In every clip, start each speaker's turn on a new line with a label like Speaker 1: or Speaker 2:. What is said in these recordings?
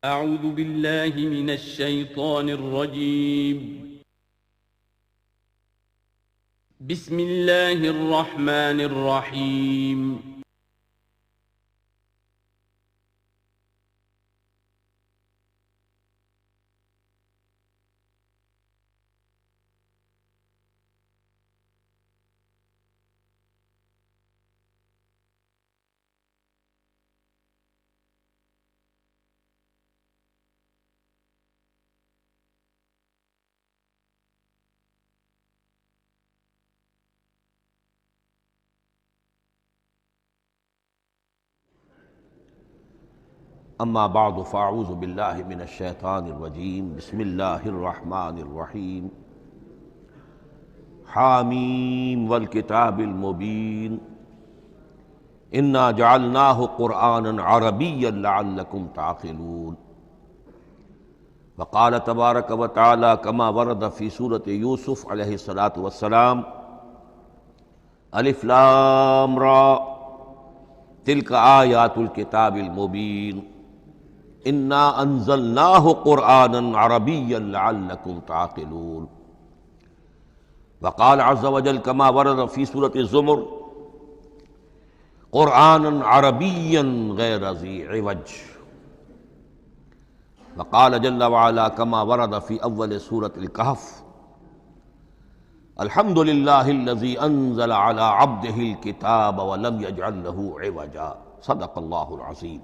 Speaker 1: أعوذ بالله من الشيطان الرجيم. بسم الله الرحمن الرحيم.
Speaker 2: اما بعد فاعوذ باللہ من الشیطان الرجیم بسم اللہ الرحمن الرحیم حامیم والکتاب المبین انا جعلناہ قرآنا عربیا لعلکم تعقلون وقال تبارک وتعالی کما ورد فی سورۃ یوسف علیہ الصلاۃ والسلام الف لام را تلک آیات الکتاب المبین انا انزلناہ قرآنا عربیا لعلکم تعقلون وقال عز وجل کما ورد فی سورۃ الزمر قرآنا عربیا غیر ذی عوج وقال جل وعلا کما ورد فی اول سورۃ الکہف الحمد للہ الذی انزل علی عبدہ الکتاب ولم یجعل لہ عوجا صدق اللہ العظیم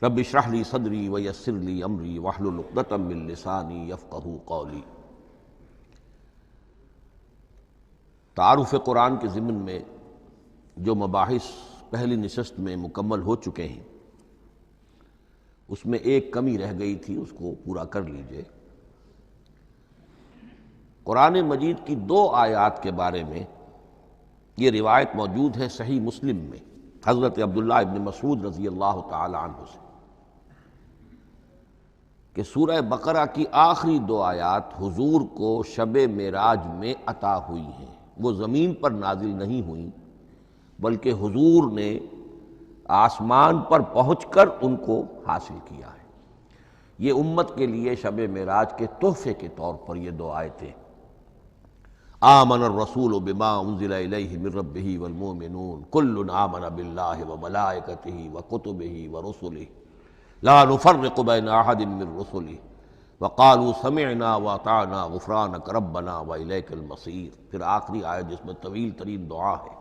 Speaker 2: رب اشرح لی صدری ویسر لی امری واحلل عقدۃ من لسانی یفقہوا قولی۔ تعارف قرآن کے ضمن میں جو مباحث پہلی نشست میں مکمل ہو چکے ہیں اس میں ایک کمی رہ گئی تھی، اس کو پورا کر لیجئے۔ قرآن مجید کی 2 آیات کے بارے میں یہ روایت موجود ہے صحیح مسلم میں حضرت عبداللہ ابن مسعود رضی اللہ تعالی عنہ سے کہ سورہ بقرہ کی آخری 2 آیات حضور کو شب معراج میں عطا ہوئی ہیں۔ وہ زمین پر نازل نہیں ہوئیں بلکہ حضور نے آسمان پر پہنچ کر ان کو حاصل کیا ہے۔ یہ امت کے لیے شب معراج کے تحفے کے طور پر یہ 2 آیتیں آمن الرسول بما انزل الیہ من ربہ والمؤمنون کل آمن باللہ وملائکتہ وکتبہ ورسلہ لا نفرق بین احد من رسلہ وقالوا سمعنا واطعنا غفرانک ربنا والیک المصیر۔ پھر آخری آیت جس میں طویل ترین دعا ہے۔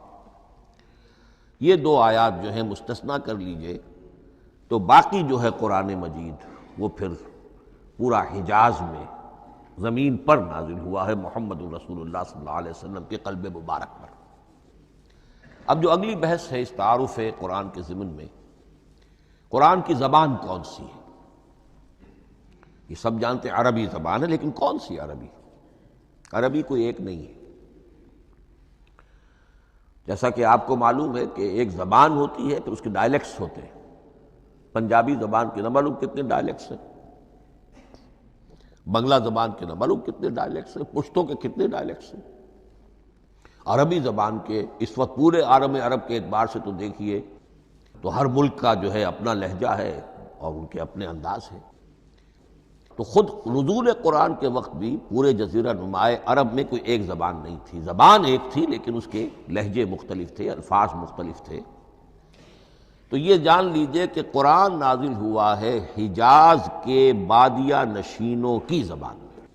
Speaker 2: یہ 2 آیات جو ہیں مستثنیٰ کر لیجئے تو باقی جو ہے قرآن مجید وہ پھر پورا حجاز میں زمین پر نازل ہوا ہے محمد رسول اللہ صلی اللہ علیہ وسلم کے قلب مبارک پر۔ اب جو اگلی بحث ہے اس تعارف قرآن کے ضمن میں، قرآن کی زبان کون سی ہے؟ یہ سب جانتے ہیں عربی زبان ہے، لیکن کون سی عربی؟ عربی کوئی ایک نہیں ہے۔ جیسا کہ آپ کو معلوم ہے کہ ایک زبان ہوتی ہے پھر اس کے ڈائلیکٹس ہوتے ہیں۔ پنجابی زبان کے نہ معلوم کتنے ڈائلیکٹس ہیں، بنگلہ زبان کے نہ معلوم کتنے ڈائلیکٹس ہیں، پشتو کے کتنے ڈائلیکٹس ہیں۔ عربی زبان کے اس وقت پورے عالم عرب کے اعتبار سے تو دیکھیے تو ہر ملک کا جو ہے اپنا لہجہ ہے اور ان کے اپنے انداز ہے۔ تو خود نزول قرآن کے وقت بھی پورے جزیرہ نمائے عرب میں کوئی ایک زبان نہیں تھی، زبان ایک تھی لیکن اس کے لہجے مختلف تھے، الفاظ مختلف تھے۔ تو یہ جان لیجئے کہ قرآن نازل ہوا ہے حجاز کے بادیہ نشینوں کی زبان میں۔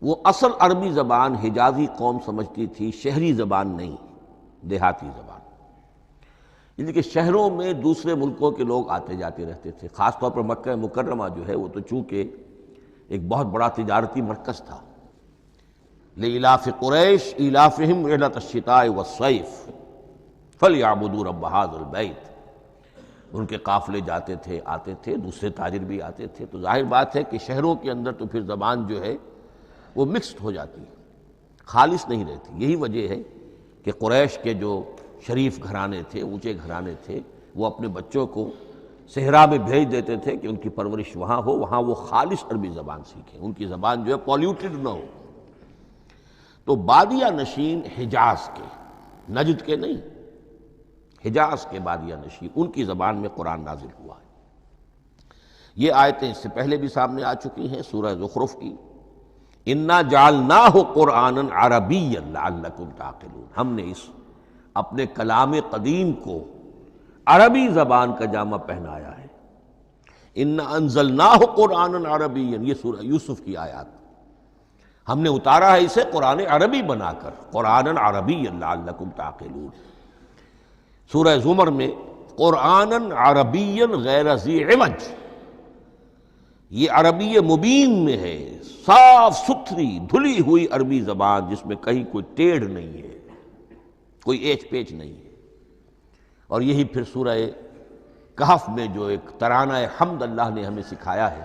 Speaker 2: وہ اصل عربی زبان حجازی قوم سمجھتی تھی، شہری زبان نہیں، دیہاتی زبان۔ یعنی کہ شہروں میں دوسرے ملکوں کے لوگ آتے جاتے رہتے تھے، خاص طور پر مکہ مکرمہ جو ہے وہ تو چونکہ ایک بہت بڑا تجارتی مرکز تھا۔ لإلاف قریش ایلافہم رحلۃ الشتاء والصیف فلیعبدوا رب ھذا البیت۔ ان کے قافلے جاتے تھے، آتے تھے، دوسرے تاجر بھی آتے تھے، تو ظاہر بات ہے کہ شہروں کے اندر تو پھر زبان جو ہے وہ مکسڈ ہو جاتی ہے، خالص نہیں رہتی۔ یہی وجہ ہے کہ قریش کے جو شریف گھرانے تھے، اونچے گھرانے تھے، وہ اپنے بچوں کو صحرا میں بھیج دیتے تھے کہ ان کی پرورش وہاں ہو، وہاں وہ خالص عربی زبان سیکھیں، ان کی زبان جو ہے پولیوٹڈ نہ ہو۔ تو بادیہ نشین حجاز کے، نجد کے نہیں، حجاز کے بادیہ نشین، ان کی زبان میں قرآن نازل ہوا ہے۔ یہ آیتیں اس سے پہلے بھی سامنے آ چکی ہیں سورہ زخرف کی، انا جعلناہ قرآنا عربیا لعلکم تعقلون، ہم نے اس اپنے کلام قدیم کو عربی زبان کا جامہ پہنایا ہے۔ انا انزلناہ قرآنا عربیا، یہ سورہ یوسف کی آیات، ہم نے اتارا ہے اسے قرآن عربی بنا کر، قرآنا عربیا لعلکم تعقلون۔ سورہ زمر میں قرآنا عربیا غیر ذی عوج، یہ عربی مبین میں ہے، صاف ستھری دھلی ہوئی عربی زبان جس میں کہیں کوئی ٹیڑھ نہیں ہے، کوئی ایچ پیچ نہیں ہے۔ اور یہی پھر سورہ کہف میں جو ایک ترانہ حمد اللہ نے ہمیں سکھایا ہے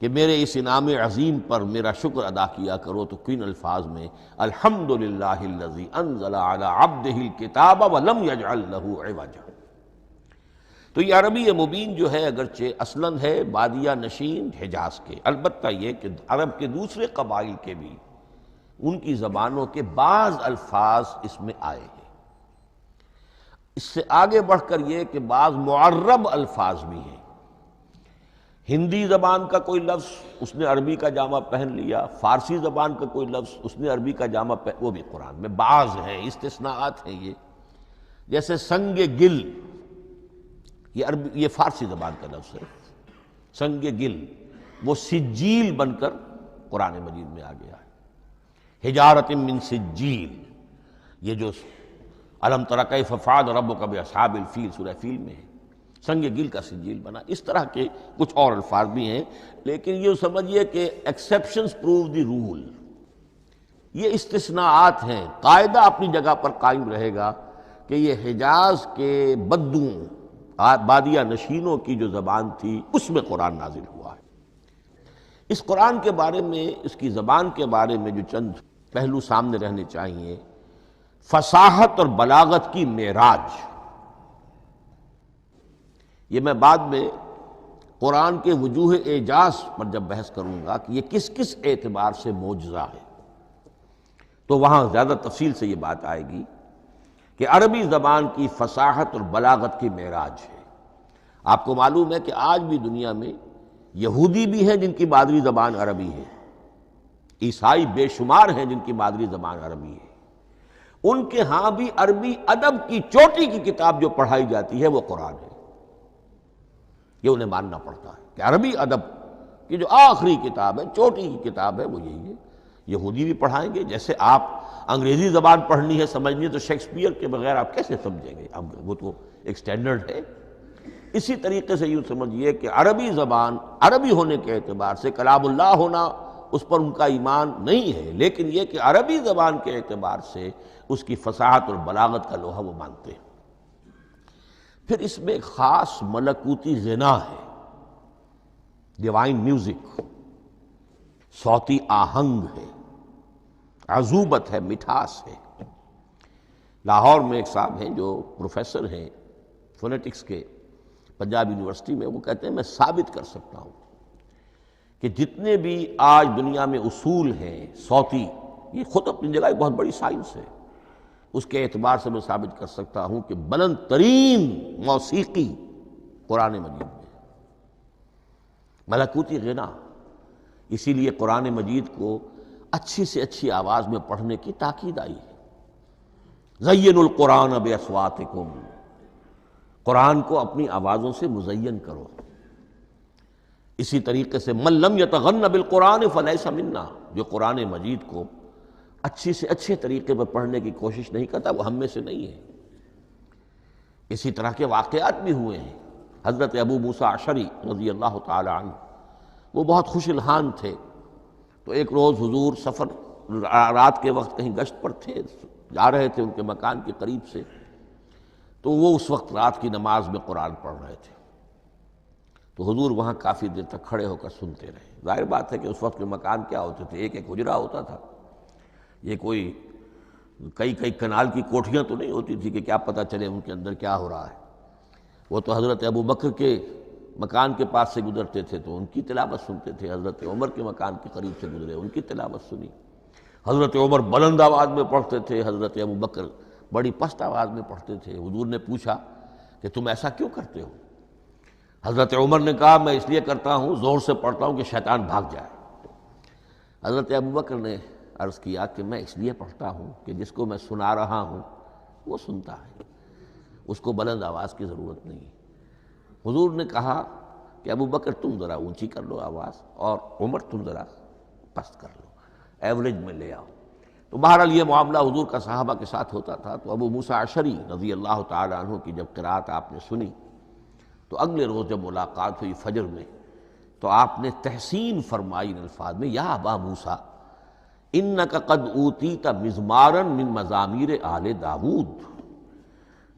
Speaker 2: کہ میرے اس انعام عظیم پر میرا شکر ادا کیا کرو، تو کن الفاظ میں الحمدللہ الذی انزل علی عبدہ الکتاب ولم یجعل لہ عوجا۔ تو یہ عربی مبین جو ہے اگرچہ اصلاً ہے بادیہ نشین حجاز کے، البتہ یہ کہ عرب کے دوسرے قبائل کے بھی ان کی زبانوں کے بعض الفاظ اس میں آئے ہیں۔ اس سے آگے بڑھ کر یہ کہ بعض معرب الفاظ بھی ہیں، ہندی زبان کا کوئی لفظ اس نے عربی کا جامہ پہن لیا، فارسی زبان کا کوئی لفظ اس نے عربی کا جامہ پہن، وہ بھی قرآن میں بعض ہیں، استثناءات ہیں یہ۔ جیسے سنگ گل، یہ فارسی زبان کا لفظ ہے، سنگ گل، وہ سجیل بن کر قرآن مجید میں آ گیا ہے۔ حجارۃ من سجیل، یہ جو الم تر کیف فعل ربک باصحاب الفیل سورہ فیل میں ہے، سنگ گل کا سجیل بنا۔ اس طرح کے کچھ اور الفاظ بھی ہیں، لیکن یہ سمجھیے کہ ایکسیپشنز پروو دی رول، یہ استثناءات ہیں، قاعدہ اپنی جگہ پر قائم رہے گا کہ یہ حجاز کے بدوؤں بادیہ نشینوں کی جو زبان تھی اس میں قرآن نازل ہوا ہے۔ اس قرآن کے بارے میں، اس کی زبان کے بارے میں جو چند پہلو سامنے رہنے چاہیے، فصاحت اور بلاغت کی معراج، یہ میں بعد میں قرآن کے وجوہ اعجاز پر جب بحث کروں گا کہ یہ کس کس اعتبار سے معجزہ ہے، تو وہاں زیادہ تفصیل سے یہ بات آئے گی کہ عربی زبان کی فصاحت اور بلاغت کی معراج ہے۔ آپ کو معلوم ہے کہ آج بھی دنیا میں یہودی بھی ہیں جن کی مادری زبان عربی ہے، عیسائی بے شمار ہیں جن کی مادری زبان عربی ہے، ان کے ہاں بھی عربی ادب کی چوٹی کی کتاب جو پڑھائی جاتی ہے وہ قرآن ہے۔ یہ انہیں ماننا پڑتا ہے کہ عربی ادب کی جو آخری کتاب ہے، چوٹی کی کتاب ہے، وہ یہی ہے۔ یہودی بھی پڑھائیں گے، جیسے آپ انگریزی زبان پڑھنی ہے، سمجھنی ہے، تو شیکسپیئر کے بغیر آپ کیسے سمجھیں گے؟ اب وہ تو ایک سٹینڈرڈ ہے۔ اسی طریقے سے یوں سمجھیے کہ عربی زبان عربی ہونے کے اعتبار سے کلام اللہ ہونا اس پر ان کا ایمان نہیں ہے، لیکن یہ کہ عربی زبان کے اعتبار سے اس کی فصاحت اور بلاغت کا لوہا وہ مانتے ہیں۔ پھر اس میں ایک خاص ملکوتی غنا ہے، ڈیوائن میوزک، صوتی آہنگ ہے، عذوبت ہے، مٹھاس ہے۔ لاہور میں ایک صاحب ہیں جو پروفیسر ہیں فونیٹکس کے پنجاب یونیورسٹی میں، وہ کہتے ہیں میں ثابت کر سکتا ہوں کہ جتنے بھی آج دنیا میں اصول ہیں صوتی، یہ خود اپنی جگہ ایک بہت بڑی سائنس ہے، اس کے اعتبار سے میں ثابت کر سکتا ہوں کہ بلند ترین موسیقی قرآن مجید میں ہے، ملکوتی غنا۔ اسی لیے قرآن مجید کو اچھی سے اچھی آواز میں پڑھنے کی تاکید آئی ہے۔ زینوا القرآن باصواتکم، قرآن کو اپنی آوازوں سے مزین کرو۔ اسی طریقے سے من لم یتغن بالقرآن فلیس منا، جو قرآن مجید کو اچھی سے اچھے طریقے پر پڑھنے کی کوشش نہیں کرتا وہ ہم میں سے نہیں ہے۔ اسی طرح کے واقعات بھی ہوئے ہیں۔ حضرت ابو موسیٰ اشعری رضی اللہ تعالی عنہ، وہ بہت خوش الحان تھے، تو ایک روز حضور سفر رات کے وقت کہیں گشت پر تھے، جا رہے تھے ان کے مکان کے قریب سے، تو وہ اس وقت رات کی نماز میں قرآن پڑھ رہے تھے، تو حضور وہاں کافی دیر تک کھڑے ہو کر سنتے رہے۔ ظاہر بات ہے کہ اس وقت کے مکان کیا ہوتے تھے، ایک ایک حجرہ ہوتا تھا، یہ کوئی کئی کنال کی کوٹھیاں تو نہیں ہوتی تھی کہ کیا پتہ چلے ان کے اندر کیا ہو رہا ہے۔ وہ تو حضرت ابو بکر کے مکان کے پاس سے گزرتے تھے تو ان کی تلاوت سنتے تھے، حضرت عمر کے مکان کے قریب سے گزرے ان کی تلاوت سنی، حضرت عمر بلند آواز میں پڑھتے تھے، حضرت ابو بکر بڑی پست آواز میں پڑھتے تھے۔ حضور نے پوچھا کہ تم ایسا کیوں کرتے ہو؟ حضرت عمر نے کہا میں اس لیے کرتا ہوں، زور سے پڑھتا ہوں کہ شیطان بھاگ جائے۔ حضرت ابوبکر نے عرض کیا کہ میں اس لیے پڑھتا ہوں کہ جس کو میں سنا رہا ہوں وہ سنتا ہے، اس کو بلند آواز کی ضرورت نہیں۔ حضور نے کہا کہ ابوبکر تم ذرا اونچی کر لو آواز، اور عمر تم ذرا پست کر لو، ایوریج میں لے آؤ۔ تو بہرحال یہ معاملہ حضور کا صحابہ کے ساتھ ہوتا تھا۔ تو ابو موسیٰ اشعری رضی اللہ تعالی عنہ کی جب قرأت آپ نے سنی تو اگلے روز جب ملاقات ہوئی فجر میں تو آپ نے تحسین فرمائی ان الفاظ میں، یا ابا موسیٰ انک قد اوتیت مزمارا من مزامیر آل داود۔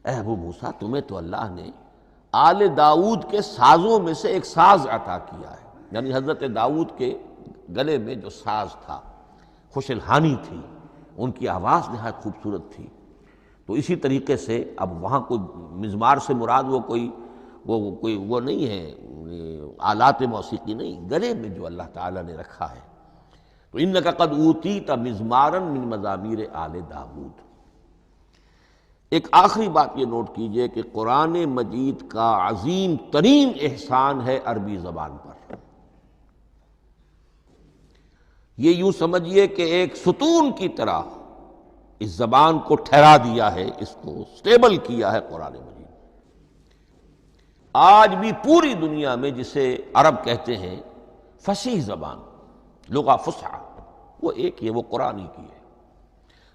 Speaker 2: اے ابو موسیٰ تمہیں تو اللہ نے آل داود کے سازوں میں سے ایک ساز عطا کیا ہے، یعنی حضرت داود کے گلے میں جو ساز تھا، خوش الحانی تھی، ان کی آواز نہایت خوبصورت تھی۔ تو اسی طریقے سے اب وہاں کوئی مزمار سے مراد وہ نہیں ہے آلات موسیقی نہیں، گلے میں جو اللہ تعالیٰ نے رکھا ہے۔ تو انک قد اوتیت مزمارا من مزامیر آل داود۔ ایک آخری بات یہ نوٹ کیجئے کہ قرآن مجید کا عظیم ترین احسان ہے عربی زبان پر۔ یہ یوں سمجھیے کہ ایک ستون کی طرح اس زبان کو ٹھہرا دیا ہے، اس کو سٹیبل کیا ہے قرآن مجید۔ آج بھی پوری دنیا میں جسے عرب کہتے ہیں فصیح زبان، لغہ فصحی، وہ ایک ہے، وہ قرآن ہی کی ہے۔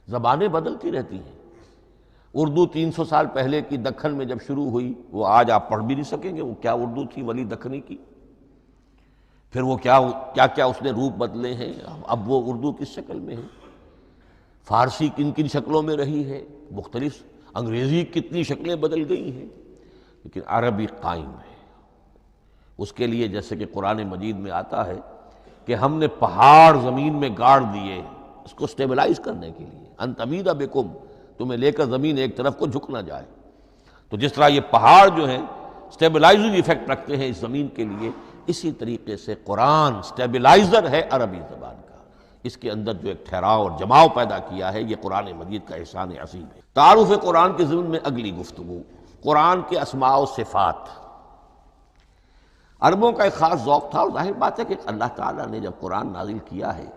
Speaker 2: زبانیں بدلتی رہتی ہیں۔ اردو 300 سال پہلے کی دکن میں جب شروع ہوئی، وہ آج آپ پڑھ بھی نہیں سکیں گے وہ کیا اردو تھی ولی دکنی کی، پھر وہ کیا اس نے روپ بدلے ہیں، اب وہ اردو کس شکل میں ہے، فارسی کن کن شکلوں میں رہی ہے، مختلف انگریزی کتنی شکلیں بدل گئی ہیں، لیکن عربی قائم ہے۔ اس کے لیے جیسے کہ قرآن مجید میں آتا ہے کہ ہم نے پہاڑ زمین میں گاڑ دیے اس کو سٹیبلائز کرنے کے لیے، ان تمید بکم، تمہیں لے کر زمین ایک طرف کو جھک نہ جائے۔ تو جس طرح یہ پہاڑ جو ہیں سٹیبلائزنگ ایفیکٹ رکھتے ہیں اس زمین کے لیے، اسی طریقے سے قرآن سٹیبلائزر ہے عربی زبان کا۔ اس کے اندر جو ایک ٹھہراؤ اور جماؤ پیدا کیا ہے، یہ قرآن مجید کا احسان عظیم ہے۔ تعارف قرآن کے ضمن میں اگلی گفتگو، قرآن کے اسماء و صفات۔ عربوں کا ایک خاص ذوق تھا، اور ظاہر بات ہے کہ اللہ تعالیٰ نے جب قرآن نازل کیا ہے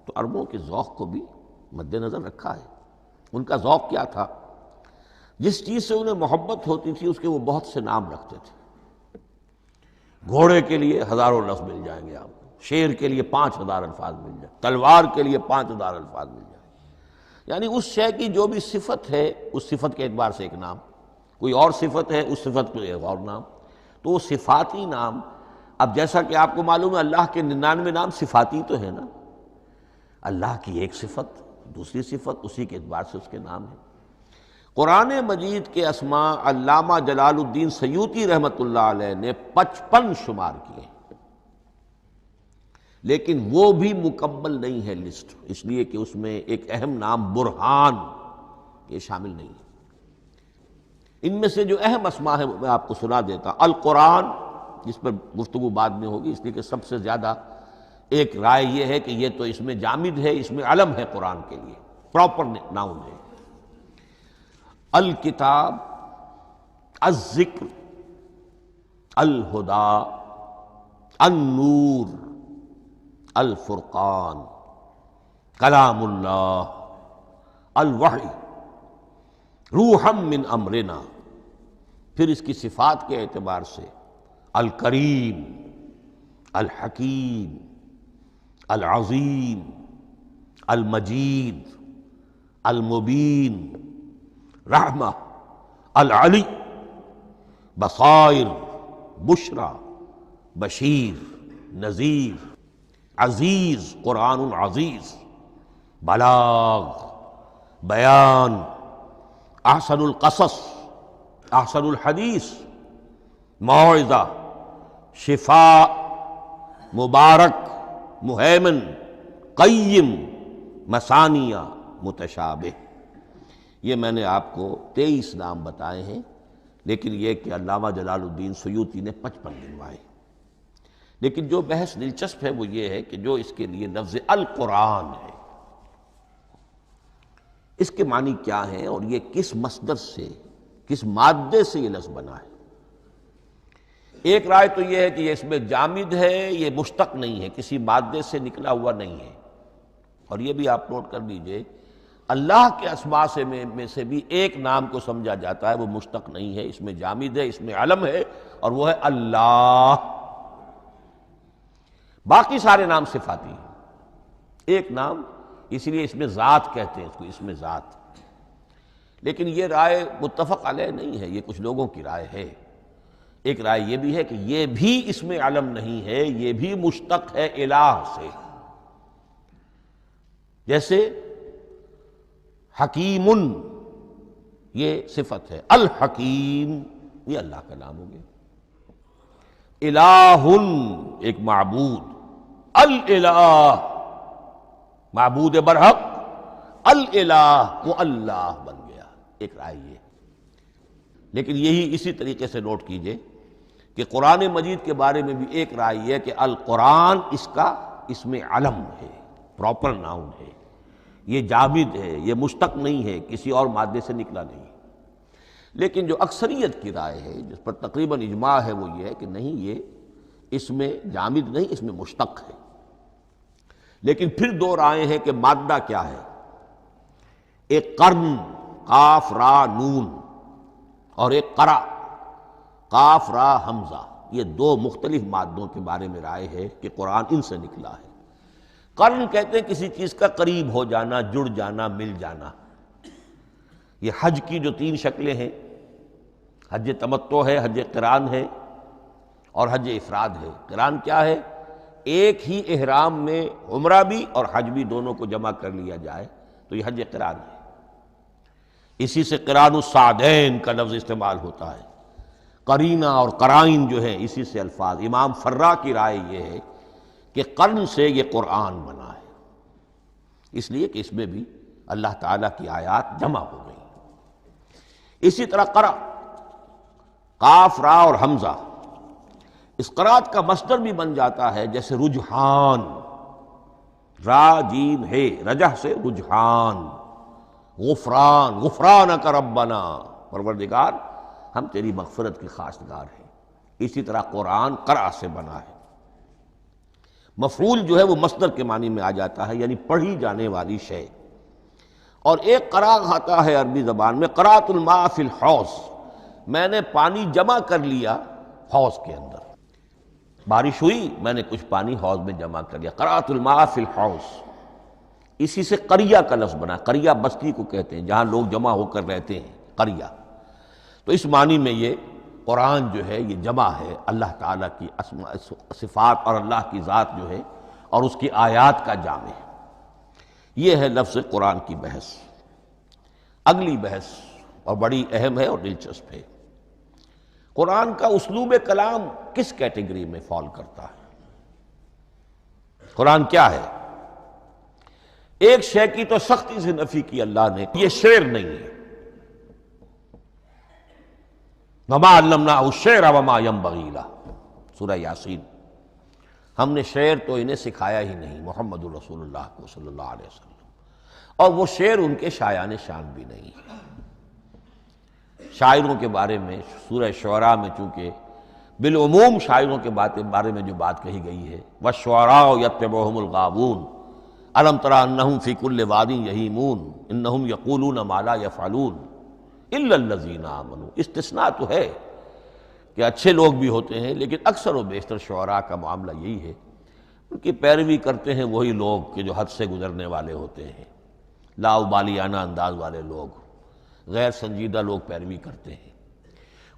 Speaker 2: تو عربوں کے ذوق کو بھی مد نظر رکھا ہے۔ ان کا ذوق کیا تھا؟ جس چیز سے انہیں محبت ہوتی تھی اس کے وہ بہت سے نام رکھتے تھے۔ گھوڑے کے لیے ہزاروں لفظ مل جائیں گے آپ کو، شیر کے لیے 5000 الفاظ مل جائیں، تلوار کے لیے 5000 الفاظ مل جائیں، یعنی اس شے کی جو بھی صفت ہے اس صفت کے اعتبار سے ایک نام، کوئی اور صفت ہے اس صفت کے ایک اور نام۔ تو وہ صفاتی نام، اب جیسا کہ آپ کو معلوم ہے اللہ کے 99 نام صفاتی تو ہے نا، اللہ کی ایک صفت دوسری صفت، اسی کے اعتبار سے اس کے نام ہیں۔ قرآن مجید کے اسماء علامہ جلال الدین سیوطی رحمۃ اللہ علیہ نے 55 شمار کیے، لیکن وہ بھی مکمل نہیں ہے لسٹ، اس لیے کہ اس میں ایک اہم نام برہان یہ شامل نہیں ہے۔ ان میں سے جو اہم اسماء ہیں میں آپ کو سنا دیتا۔ القرآن، جس پر گفتگو بعد میں ہوگی، اس لیے کہ سب سے زیادہ ایک رائے یہ ہے کہ یہ تو اس میں جامد ہے، اس میں علم ہے قرآن کے لیے، پراپر ناؤن ہے۔ الکتاب، الذکر، الہدا، النور، الفرقان، کلام اللہ، الوحی، روحا من امرنا۔ پھر اس کی صفات کے اعتبار سے الکریم، الحکیم، العظیم، المجید، المبین، رحمہ، العلی، بصائر، بشرا، بشیر، نذیر، عزیز، قرآن عزیز، بلاغ، بیان، احسن القصص، احسن الحدیث، موعظہ، شفاء، مبارک، مہیمن، قیم، مثانیہ، متشابہ۔ یہ میں نے آپ کو 23 نام بتائے ہیں، لیکن یہ کہ علامہ جلال الدین سیوطی نے 55 گنوائے۔ لیکن جو بحث دلچسپ ہے وہ یہ ہے کہ جو اس کے لیے لفظ القرآن ہے، اس کے معنی کیا ہیں اور یہ کس مصدر سے، کس مادے سے یہ لفظ بنا ہے؟ ایک رائے تو یہ ہے کہ یہ اس میں جامد ہے، یہ مشتق نہیں ہے، کسی مادے سے نکلا ہوا نہیں ہے۔ اور یہ بھی آپ نوٹ کر لیجئے، اللہ کے اسماء میں سے بھی ایک نام کو سمجھا جاتا ہے، وہ مشتق نہیں ہے، اس میں جامد ہے، اس میں علم ہے، اور وہ ہے اللہ۔ باقی سارے نام صفاتی ہیں، ایک نام، اس لیے اس میں ذات کہتے ہیں، اس کو اس میں ذات۔ لیکن یہ رائے متفق علیہ نہیں ہے، یہ کچھ لوگوں کی رائے ہے۔ ایک رائے یہ بھی ہے کہ یہ بھی اس میں علم نہیں ہے، یہ بھی مشتق ہے الہ سے۔ جیسے حکیم، یہ صفت ہے، الحکیم یہ اللہ کا نام ہو گیا۔ الہ ایک معبود، الالہ معبود برحق، الالہ وہ اللہ بن گیا، ایک رائے یہ۔ لیکن یہی اسی طریقے سے نوٹ کیجئے کہ قرآن مجید کے بارے میں بھی ایک رائے یہ ہے کہ القرآن اس میں علم ہے، پراپر ناؤن ہے، یہ جامد ہے، یہ مشتق نہیں ہے، کسی اور مادے سے نکلا نہیں۔ لیکن جو اکثریت کی رائے ہے، جس پر تقریباً اجماع ہے، وہ یہ ہے کہ نہیں، یہ اس میں جامد نہیں، اس میں مشتق ہے۔ لیکن پھر دو رائے ہیں کہ مادہ کیا ہے۔ ایک قرن، قاف را نون، اور ایک قرا، قاف را حمزہ، یہ دو مختلف مادوں کے بارے میں رائے ہے کہ قرآن ان سے نکلا ہے۔ قرن کہتے ہیں کسی چیز کا قریب ہو جانا، جڑ جانا، مل جانا۔ یہ حج کی جو تین شکلیں ہیں، حج تمتع ہے، حج قران ہے، اور حج افراد ہے۔ قران کیا ہے؟ ایک ہی احرام میں عمرہ بھی اور حج بھی دونوں کو جمع کر لیا جائے تو یہ حج قران ہے۔ اسی سے قران الصعدین کا لفظ استعمال ہوتا ہے۔ قرینہ اور قرائن جو ہے اسی سے الفاظ۔ امام فرا کی رائے یہ ہے کہ قرن سے یہ قرآن بنا ہے، اس لیے کہ اس میں بھی اللہ تعالیٰ کی آیات جمع ہو گئی۔ اسی طرح قرأ، قاف را اور حمزہ، اس قرات کا مصدر بھی بن جاتا ہے، جیسے رجحان، را جیم ہے، رجح سے رجحان، غفران، غفرانک ربنا، پروردگار ہم تیری مغفرت کے خواستگار ہیں۔ اسی طرح قرآن قرأ سے بنا ہے۔ مفعول جو ہے وہ مصدر کے معنی میں آ جاتا ہے، یعنی پڑھی جانے والی شے۔ اور ایک قرأ آتا ہے عربی زبان میں، قرأت الماء فی الحوض، میں نے پانی جمع کر لیا حوض کے اندر، بارش ہوئی، میں نے کچھ پانی حوض میں جمع کر لیا، قرأت الماء فی الحوض۔ اسی سے قریہ کا لفظ بنا، قریہ بستی کو کہتے ہیں جہاں لوگ جمع ہو کر رہتے ہیں، قریہ۔ تو اس معنی میں یہ قرآن جو ہے یہ جمع ہے اللہ تعالیٰ کی اسماء صفات اور اللہ کی ذات جو ہے اور اس کی آیات کا جامع ہے۔ یہ ہے لفظ قرآن کی بحث۔ اگلی بحث اور بڑی اہم ہے اور دلچسپ ہے، قرآن کا اسلوب کلام کس کیٹیگری میں فال کرتا ہے؟ قرآن کیا ہے؟ ایک شے کی تو سختی سے نفی کی اللہ نے، یہ شعر نہیں ہے۔ وما علمناہ الشعر وما ينبغی لہ، سورہ یاسین۔ ہم نے شعر تو انہیں سکھایا ہی نہیں، محمد الرسول اللہ کو صلی اللہ علیہ وسلم، اور وہ شعر ان کے شایان شان بھی نہیں۔ شاعروں کے بارے میں سورہ شعراء میں چونکہ بالعموم شاعروں کے بارے میں جو بات کہی گئی ہے، وَالشُّعَرَاءُ يَتَّبِعُهُمُ الْغَاوُونَ أَلَمْ تَرَ أَنَّهُمْ فِي كُلِّ وَادٍ يَهِيمُونَ إِنَّهُمْ يَقُولُونَ مَا لَا يَفْعَلُونَ إِلَّا الَّذِينَ آمَنُوا۔ استثناء تو ہے کہ اچھے لوگ بھی ہوتے ہیں، لیکن اکثر و بیشتر شعراء کا معاملہ یہی ہے، ان کی پیروی کرتے ہیں وہی لوگ کہ جو حد سے گزرنے والے ہوتے ہیں، لا ابالیانہ انداز والے لوگ، غیر سنجیدہ لوگ پیروی کرتے ہیں۔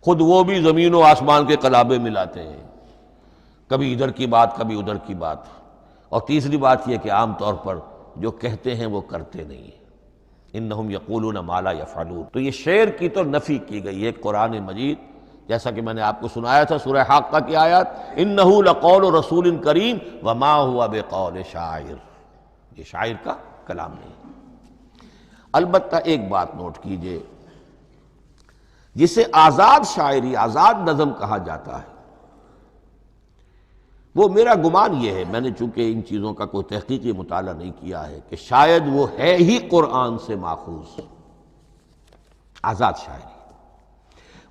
Speaker 2: خود وہ بھی زمین و آسمان کے قلابے ملاتے ہیں، کبھی ادھر کی بات کبھی ادھر کی بات۔ اور تیسری بات یہ کہ عام طور پر جو کہتے ہیں وہ کرتے نہیں ہیں، انہم یقولون ما لا یفعلون۔ تو یہ شعر کی تو نفی کی گئی ہے قرآن مجید، جیسا کہ میں نے آپ کو سنایا تھا سورہ حاقہ کی آیات، انہ لقول رسول کریم وما هو بقول شاعر، یہ شاعر کا کلام نہیں۔ البتہ ایک بات نوٹ کیجئے، جسے آزاد شاعری، آزاد نظم کہا جاتا ہے، وہ میرا گمان یہ ہے، میں نے چونکہ ان چیزوں کا کوئی تحقیقی مطالعہ نہیں کیا ہے، کہ شاید وہ ہے ہی قرآن سے ماخوذ آزاد شاعری۔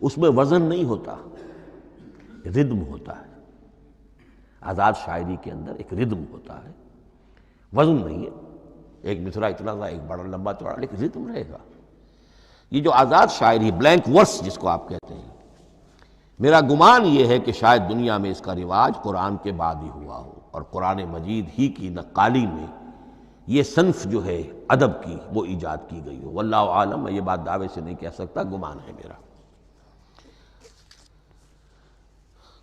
Speaker 2: اس میں وزن نہیں ہوتا، ردم ہوتا ہے۔ آزاد شاعری کے اندر ایک ردم ہوتا ہے، وزن نہیں ہے، ایک مصرع اتنا سا، ایک بڑا لمبا چوڑا، لیکن ردم رہے گا۔ یہ جو آزاد شاعری، بلینک ورس جس کو آپ کہتے ہیں، میرا گمان یہ ہے کہ شاید دنیا میں اس کا رواج قرآن کے بعد ہی ہوا ہو، اور قرآن مجید ہی کی نقالی میں یہ صنف جو ہے ادب کی وہ ایجاد کی گئی ہو۔ واللہ عالم، میں یہ بات دعوے سے نہیں کہہ سکتا، گمان ہے میرا۔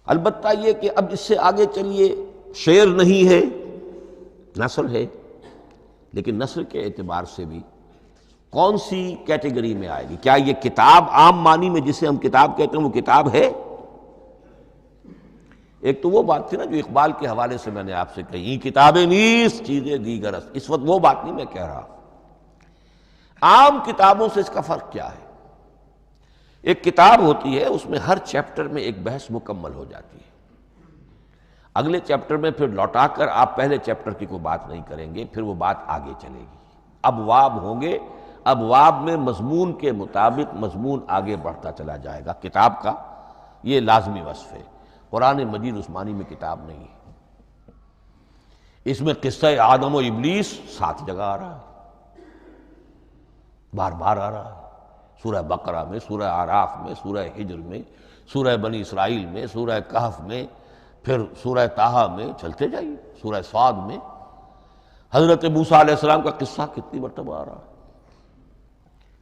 Speaker 2: البتہ یہ کہ اب اس سے آگے چلیے، شعر نہیں ہے، نثر ہے، لیکن نثر کے اعتبار سے بھی کون سی کیٹیگری میں آئے گی؟ کیا یہ کتاب عام معنی میں جسے ہم کتاب کہتے ہیں وہ کتاب ہے؟ ایک تو وہ بات تھی نا جو اقبال کے حوالے سے میں نے آپ سے کہی، کتابیں نیست چیزیں دیگر است، اس وقت وہ بات نہیں میں کہہ رہا۔ عام کتابوں سے اس کا فرق کیا ہے؟ ایک کتاب ہوتی ہے، اس میں ہر چیپٹر میں ایک بحث مکمل ہو جاتی ہے، اگلے چیپٹر میں پھر لوٹا کر آپ پہلے چیپٹر کی کوئی بات نہیں کریں گے، پھر وہ بات آگے چلے گی، ابواب ہوں گے، ابواب میں مضمون کے مطابق مضمون آگے بڑھتا چلا جائے گا۔ کتاب کا یہ لازمی وصف ہے۔ قرآن مجید عثمانی میں کتاب نہیں ہے، اس میں قصہ آدم و ابلیس 7 جگہ آ رہا ہے، بار بار آ رہا ہے، سورہ بقرہ میں، سورہ اعراف میں، سورہ ہجر میں، سورہ بنی اسرائیل میں، سورہ کہف میں، پھر سورہ طٰہٰ میں، چلتے جائیے، سورہ صاد میں حضرت موسیٰ علیہ السلام کا قصہ کتنی مرتبہ آ رہا ہے۔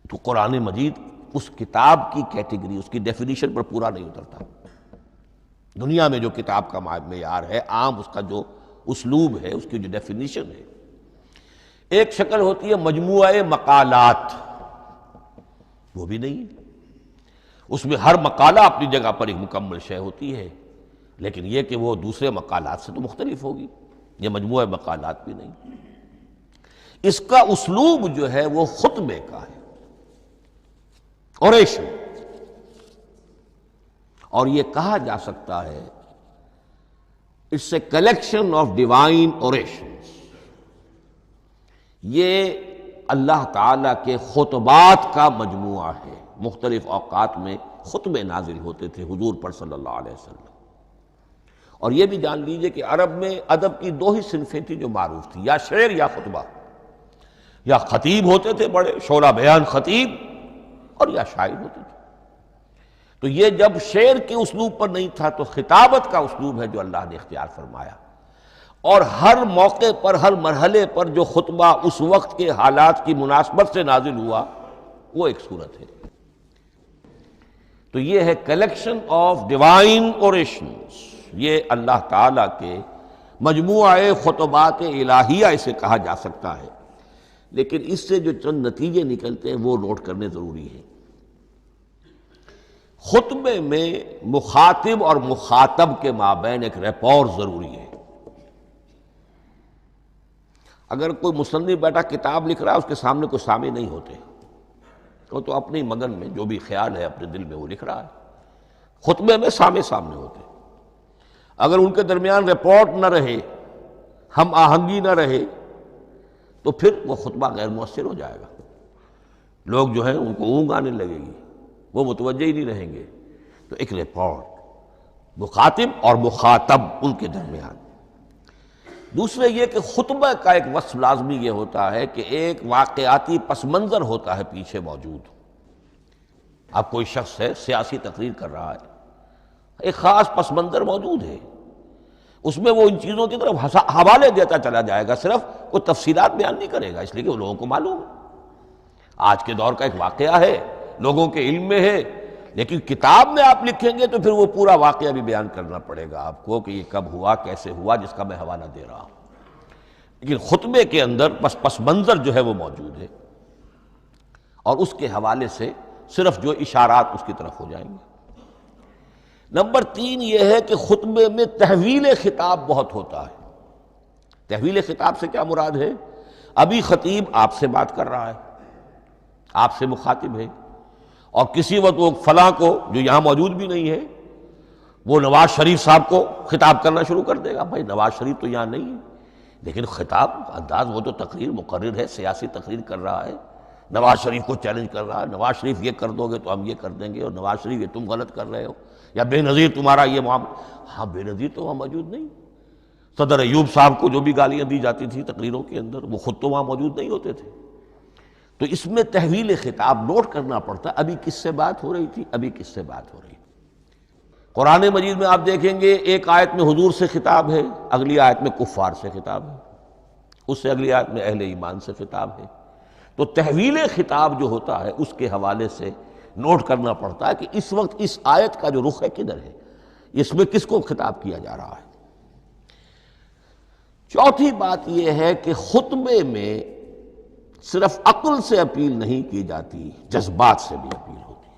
Speaker 2: تو قرآن مجید اس کتاب کی کیٹیگری، اس کی ڈیفینیشن پر پورا نہیں اترتا۔ دنیا میں جو کتاب کا معیار ہے، عام اس کا جو اسلوب ہے، اس کی جو ڈیفینیشن ہے، ایک شکل ہوتی ہے مجموعہ مقالات، وہ بھی نہیں ہے، اس میں ہر مقالہ اپنی جگہ پر ایک مکمل شے ہوتی ہے، لیکن یہ کہ وہ دوسرے مقالات سے تو مختلف ہوگی، یہ مجموعہ مقالات بھی نہیں۔ اس کا اسلوب جو ہے وہ خطبے کا ہے، اوریشن، اور یہ کہا جا سکتا ہے it's a collection of divine orations. یہ اللہ تعالیٰ کے خطبات کا مجموعہ ہے۔ مختلف اوقات میں خطبے نازل ہوتے تھے حضور پر صلی اللہ علیہ وسلم، اور یہ بھی جان لیجئے کہ عرب میں ادب کی 2 ہی صنفیں تھیں جو معروف تھیں، یا شعر یا خطبہ، یا خطیب ہوتے تھے بڑے شعرا بیان خطیب، اور یا شاعر ہوتے تھے۔ تو یہ جب شعر کے اسلوب پر نہیں تھا تو خطابت کا اسلوب ہے جو اللہ نے اختیار فرمایا، اور ہر موقع پر، ہر مرحلے پر جو خطبہ اس وقت کے حالات کی مناسبت سے نازل ہوا وہ ایک صورت ہے۔ تو یہ ہے کلیکشن آف ڈیوائن اوریشنز، یہ اللہ تعالیٰ کے مجموعہ خطبات الہیہ اسے کہا جا سکتا ہے، لیکن اس سے جو چند نتیجے نکلتے ہیں وہ نوٹ کرنے ضروری ہیں۔ خطبے میں مخاطب اور مخاطب کے مابین ایک ریپور ضروری ہے۔ اگر کوئی مصنف بیٹا کتاب لکھ رہا ہے، اس کے سامنے کوئی سامع نہیں ہوتے، وہ تو اپنی مگن میں جو بھی خیال ہے اپنے دل میں وہ لکھ رہا ہے۔ خطبے میں سامنے ہوتے، اگر ان کے درمیان رپورٹ نہ رہے، ہم آہنگی نہ رہے، تو پھر وہ خطبہ غیر مؤثر ہو جائے گا، لوگ جو ہیں ان کو اونگ آنے لگے گی، وہ متوجہ ہی نہیں رہیں گے۔ تو ایک رپورٹ مخاطب اور مخاطب ان کے درمیان۔ دوسرے یہ کہ خطبہ کا ایک وصف لازمی یہ ہوتا ہے کہ ایک واقعاتی پس منظر ہوتا ہے پیچھے موجود۔ اب کوئی شخص ہے سیاسی تقریر کر رہا ہے، ایک خاص پس منظر موجود ہے، اس میں وہ ان چیزوں کی طرف حوالے دیتا چلا جائے گا، صرف کوئی تفصیلات بیان نہیں کرے گا، اس لیے کہ وہ لوگوں کو معلوم ہے آج کے دور کا ایک واقعہ ہے، لوگوں کے علم میں ہے، لیکن کتاب میں آپ لکھیں گے تو پھر وہ پورا واقعہ بھی بیان کرنا پڑے گا آپ کو کہ یہ کب ہوا، کیسے ہوا، جس کا میں حوالہ دے رہا ہوں۔ لیکن خطبے کے اندر پس منظر جو ہے وہ موجود ہے، اور اس کے حوالے سے صرف جو اشارات اس کی طرف ہو جائیں گے۔ نمبر 3 یہ ہے کہ خطبے میں تحویل خطاب بہت ہوتا ہے۔ تحویل خطاب سے کیا مراد ہے؟ ابھی خطیب آپ سے بات کر رہا ہے، آپ سے مخاطب ہے، اور کسی وقت وہ فلاں کو جو یہاں موجود بھی نہیں ہے وہ نواز شریف صاحب کو خطاب کرنا شروع کر دے گا. بھائی نواز شریف تو یہاں نہیں ہے، لیکن خطاب انداز وہ تو تقریر مقرر ہے، سیاسی تقریر کر رہا ہے، نواز شریف کو چیلنج کر رہا ہے. نواز شریف یہ کر دو گے تو ہم یہ کر دیں گے، اور نواز شریف یہ تم غلط کر رہے ہو، یا بے نظیر تمہارا یہ معاملہ. ہاں بے نظیر تو وہاں موجود نہیں. صدر ایوب صاحب کو جو بھی گالیاں دی جاتی تھی تقریروں کے اندر، وہ خود تو وہاں موجود نہیں ہوتے تھے. تو اس میں تحویل خطاب نوٹ کرنا پڑتا. ابھی کس سے بات ہو رہی تھی، ابھی کس سے بات ہو رہی تھی. قرآن مجید میں آپ دیکھیں گے ایک آیت میں حضور سے خطاب ہے، اگلی آیت میں کفار سے خطاب ہے، اس سے اگلی آیت میں اہل ایمان سے خطاب ہے. تو تحویل خطاب جو ہوتا ہے اس کے حوالے سے نوٹ کرنا پڑتا ہے کہ اس وقت اس آیت کا جو رخ ہے کدھر ہے، اس میں کس کو خطاب کیا جا رہا ہے. چوتھی بات یہ ہے کہ خطبے میں صرف عقل سے اپیل نہیں کی جاتی، جذبات سے بھی اپیل ہوتی ہے.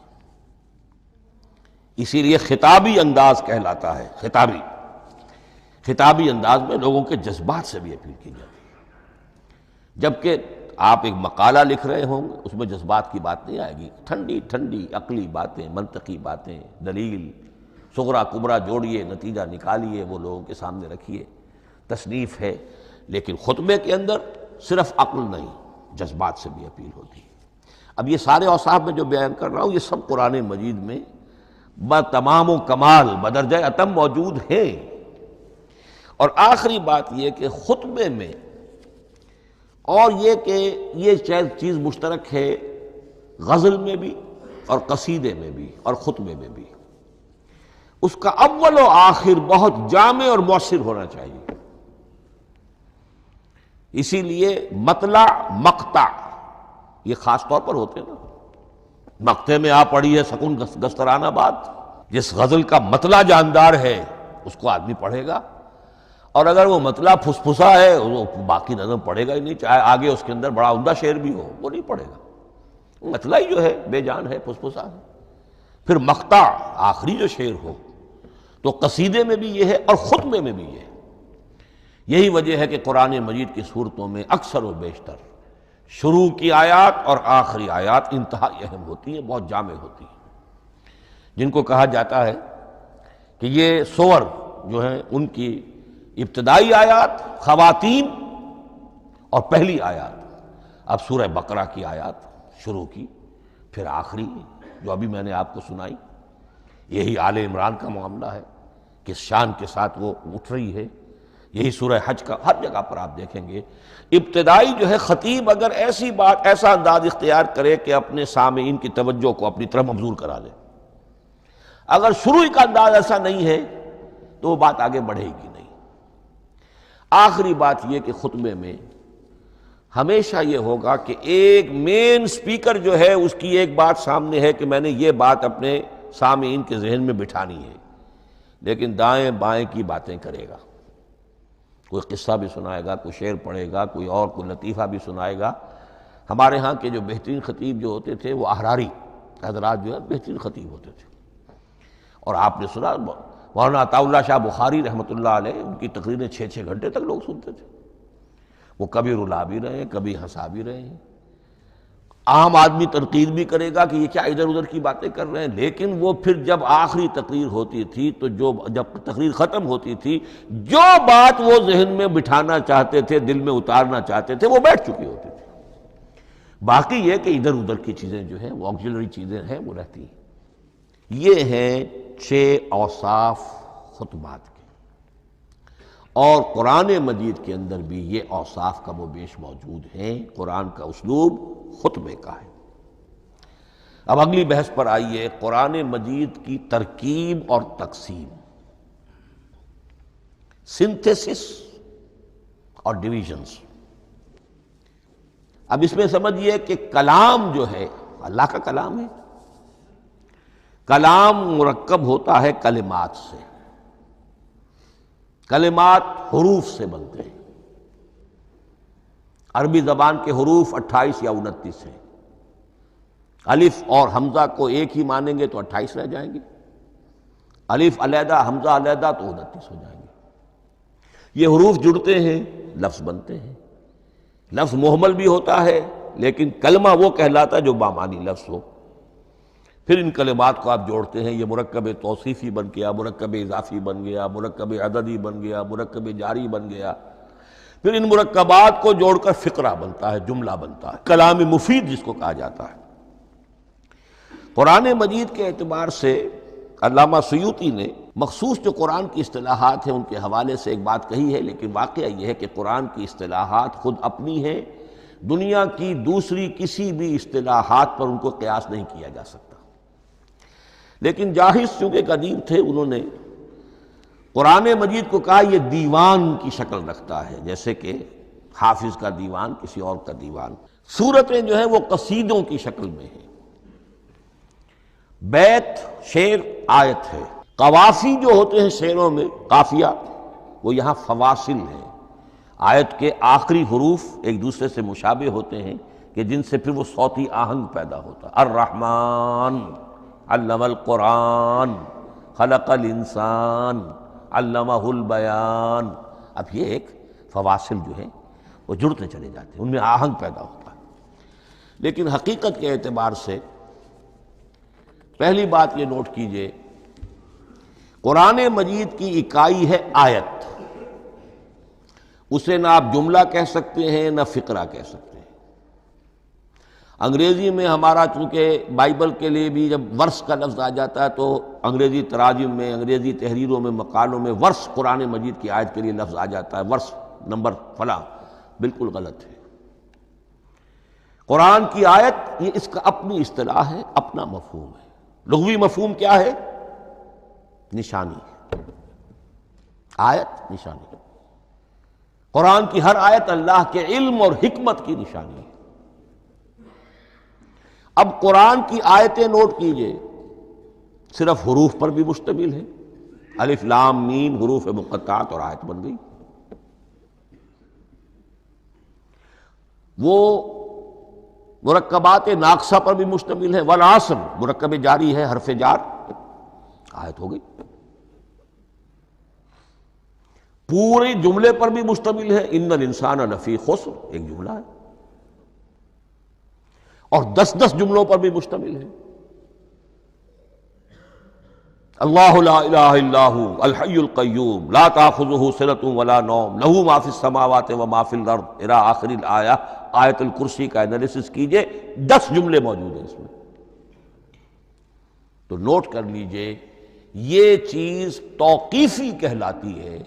Speaker 2: اسی لیے خطابی انداز کہلاتا ہے. خطابی انداز میں لوگوں کے جذبات سے بھی اپیل کی جاتی ہے. جبکہ آپ ایک مقالہ لکھ رہے ہوں گے، اس میں جذبات کی بات نہیں آئے گی. ٹھنڈی ٹھنڈی عقلی باتیں، منطقی باتیں، دلیل صغرا کبرا جوڑیے، نتیجہ نکالیے، وہ لوگوں کے سامنے رکھیے. تصنیف ہے. لیکن خطبے کے اندر صرف عقل نہیں، جذبات سے بھی اپیل ہوتی ہے. اب یہ سارے اوصاف میں جو بیان کر رہا ہوں یہ سب قرآن مجید میں بتمام و کمال بدرجہ اتم موجود ہیں. اور آخری بات یہ کہ خطبے میں، اور یہ کہ یہ چیز مشترک ہے غزل میں بھی اور قصیدے میں بھی اور خطبے میں بھی، اس کا اول و آخر بہت جامع اور مؤثر ہونا چاہیے. اسی لیے مطلع مقطع یہ خاص طور پر ہوتے ہیں نا. مقطع میں آ پڑی ہے سکون گسترانہ بات، جس غزل کا مطلع جاندار ہے اس کو آدمی پڑھے گا. اور اگر وہ مطلع پھسپھسا ہے وہ باقی نظم پڑھے گا ہی نہیں، چاہے آگے اس کے اندر بڑا عمدہ شعر بھی ہو وہ نہیں پڑھے گا. مطلع ہی جو ہے بے جان ہے، پھسپھسا ہے. پھر مقطع آخری جو شعر ہو. تو قصیدے میں بھی یہ ہے اور خطبے میں بھی یہ ہے. یہی وجہ ہے کہ قرآن مجید کی صورتوں میں اکثر و بیشتر شروع کی آیات اور آخری آیات انتہائی اہم ہوتی ہیں، بہت جامع ہوتی ہیں، جن کو کہا جاتا ہے کہ یہ سور جو ہیں ان کی ابتدائی آیات، خواتین اور پہلی آیات. اب سورہ بقرہ کی آیات شروع کی، پھر آخری جو ابھی میں نے آپ کو سنائی، یہی آل عمران کا معاملہ ہے، کس شان کے ساتھ وہ اٹھ رہی ہے. یہی سورہ حج کا ہر جگہ پر آپ دیکھیں گے ابتدائی جو ہے خطیب اگر ایسی بات، ایسا انداز اختیار کرے کہ اپنے سامعین کی توجہ کو اپنی طرف مبذول کرا لے، اگر شروع کا انداز ایسا نہیں ہے تو وہ بات آگے بڑھے گی نہیں. آخری بات یہ کہ خطبے میں ہمیشہ یہ ہوگا کہ ایک مین سپیکر جو ہے اس کی ایک بات سامنے ہے کہ میں نے یہ بات اپنے سامعین کے ذہن میں بٹھانی ہے، لیکن دائیں بائیں کی باتیں کرے گا. کوئی قصہ بھی سنائے گا، کوئی شعر پڑھے گا، کوئی اور کوئی لطیفہ بھی سنائے گا. ہمارے ہاں کے جو بہترین خطیب جو ہوتے تھے وہ احراری حضرات جو ہے بہترین خطیب ہوتے تھے. اور آپ نے سنا مولانا عطا اللہ شاہ بخاری رحمۃ اللہ علیہ، ان کی تقریریں 6 گھنٹے تک لوگ سنتے تھے. وہ کبھی رلا بھی رہے ہیں، کبھی ہنسا بھی رہے ہیں. عام آدمی تنقید بھی کرے گا کہ یہ کیا ادھر ادھر کی باتیں کر رہے ہیں، لیکن وہ پھر جب آخری تقریر ہوتی تھی تو جب تقریر ختم ہوتی تھی، جو بات وہ ذہن میں بٹھانا چاہتے تھے، دل میں اتارنا چاہتے تھے، وہ بیٹھ چکی ہوتی تھی. باقی یہ کہ ادھر ادھر کی چیزیں جو ہیں وہ آکسیلری چیزیں ہیں وہ رہتی ہیں. یہ ہیں 6 اوصاف خطبات کے، اور قرآن مجید کے اندر بھی یہ اوصاف کم و بیش موجود ہیں. قرآن کا اسلوب خطبے کا ہے. اب اگلی بحث پر آئیے، قرآن مجید کی ترکیب اور تقسیم، سنتھیسس اور ڈویژنز. اب اس میں سمجھیے کہ کلام جو ہے اللہ کا کلام ہے. کلام مرکب ہوتا ہے کلمات سے. کلمات حروف سے بنتے ہیں. عربی زبان کے حروف 28 یا 29 ہیں. الف اور حمزہ کو ایک ہی مانیں گے تو 28 رہ جائیں گے. الف علیحدہ حمزہ علیحدہ تو 29 ہو جائیں گے. یہ حروف جڑتے ہیں، لفظ بنتے ہیں. لفظ محمل بھی ہوتا ہے لیکن کلمہ وہ کہلاتا ہے جو بامانی لفظ ہو. پھر ان کلمات کو آپ جوڑتے ہیں، یہ مرکب توصیفی بن گیا، مرکب اضافی بن گیا، مرکب عددی بن گیا، مرکب جاری بن گیا، پھر ان مرکبات کو جوڑ کر فقرہ بنتا ہے، جملہ بنتا ہے، کلام مفید جس کو کہا جاتا ہے۔ قرآن مجید کے اعتبار سے علامہ سیوطی نے مخصوص جو قرآن کی اصطلاحات ہیں ان کے حوالے سے ایک بات کہی ہے، لیکن واقعہ یہ ہے کہ قرآن کی اصطلاحات خود اپنی ہیں، دنیا کی دوسری کسی بھی اصطلاحات پر ان کو قیاس نہیں کیا جا سکتا۔ لیکن جاہز چونکہ قدیم تھے، انہوں نے قرآن مجید کو کہا یہ دیوان کی شکل رکھتا ہے، جیسے کہ حافظ کا دیوان، کسی اور کا دیوان۔ سورتیں جو ہیں وہ قصیدوں کی شکل میں ہیں، بیت شعر آیت ہے، قوافی جو ہوتے ہیں شعروں میں قافیہ، وہ یہاں فواصل ہیں، آیت کے آخری حروف ایک دوسرے سے مشابہ ہوتے ہیں کہ جن سے پھر وہ صوتی آہنگ پیدا ہوتا ہے۔ الرحمن علم القرآن خلق الانسان علمہ البیان۔ اب یہ ایک فواصل جو ہیں وہ جڑتے چلے جاتے ہیں، ان میں آہنگ پیدا ہوتا ہے۔ لیکن حقیقت کے اعتبار سے پہلی بات یہ نوٹ کیجئے، قرآن مجید کی اکائی ہے آیت، اسے نہ آپ جملہ کہہ سکتے ہیں نہ فقرہ کہہ سکتے ہیں۔ انگریزی میں ہمارا چونکہ بائبل کے لیے بھی جب ورس کا لفظ آ جاتا ہے تو انگریزی تراجم میں، انگریزی تحریروں میں، مقالوں میں ورس قرآن مجید کی آیت کے لیے لفظ آ جاتا ہے، ورس نمبر فلاں، بالکل غلط ہے۔ قرآن کی آیت یہ اس کا اپنی اصطلاح ہے، اپنا مفہوم ہے۔ لغوی مفہوم کیا ہے؟ نشانی، آیت نشانی۔ قرآن کی ہر آیت اللہ کے علم اور حکمت کی نشانی ہے۔ اب قرآن کی آیتیں نوٹ کیجئے، صرف حروف پر بھی مشتمل ہے، الف لام میم حروف مقطعات اور آیت بن گئی۔ وہ مرکبات ناقصہ پر بھی مشتمل ہے، والعصر مرکب جاری ہے، حرف جار، آیت ہو گئی۔ پورے جملے پر بھی مشتمل ہے، ان الانسان لفی خسر، ایک جملہ ہے، اور 10 جملوں پر بھی مشتمل ہے۔ اللہ لا الہ الا ھو الحی القیوم لا تاخذہ سنۃ ولا نوم لہ ما فی السماوات و ما فی الارض الی آخر الآیہ۔ آیت الکرسی کا انالیسس کیجئے، 10 جملے موجود ہیں اس میں۔ تو نوٹ کر لیجئے، یہ چیز توقیفی کہلاتی ہے،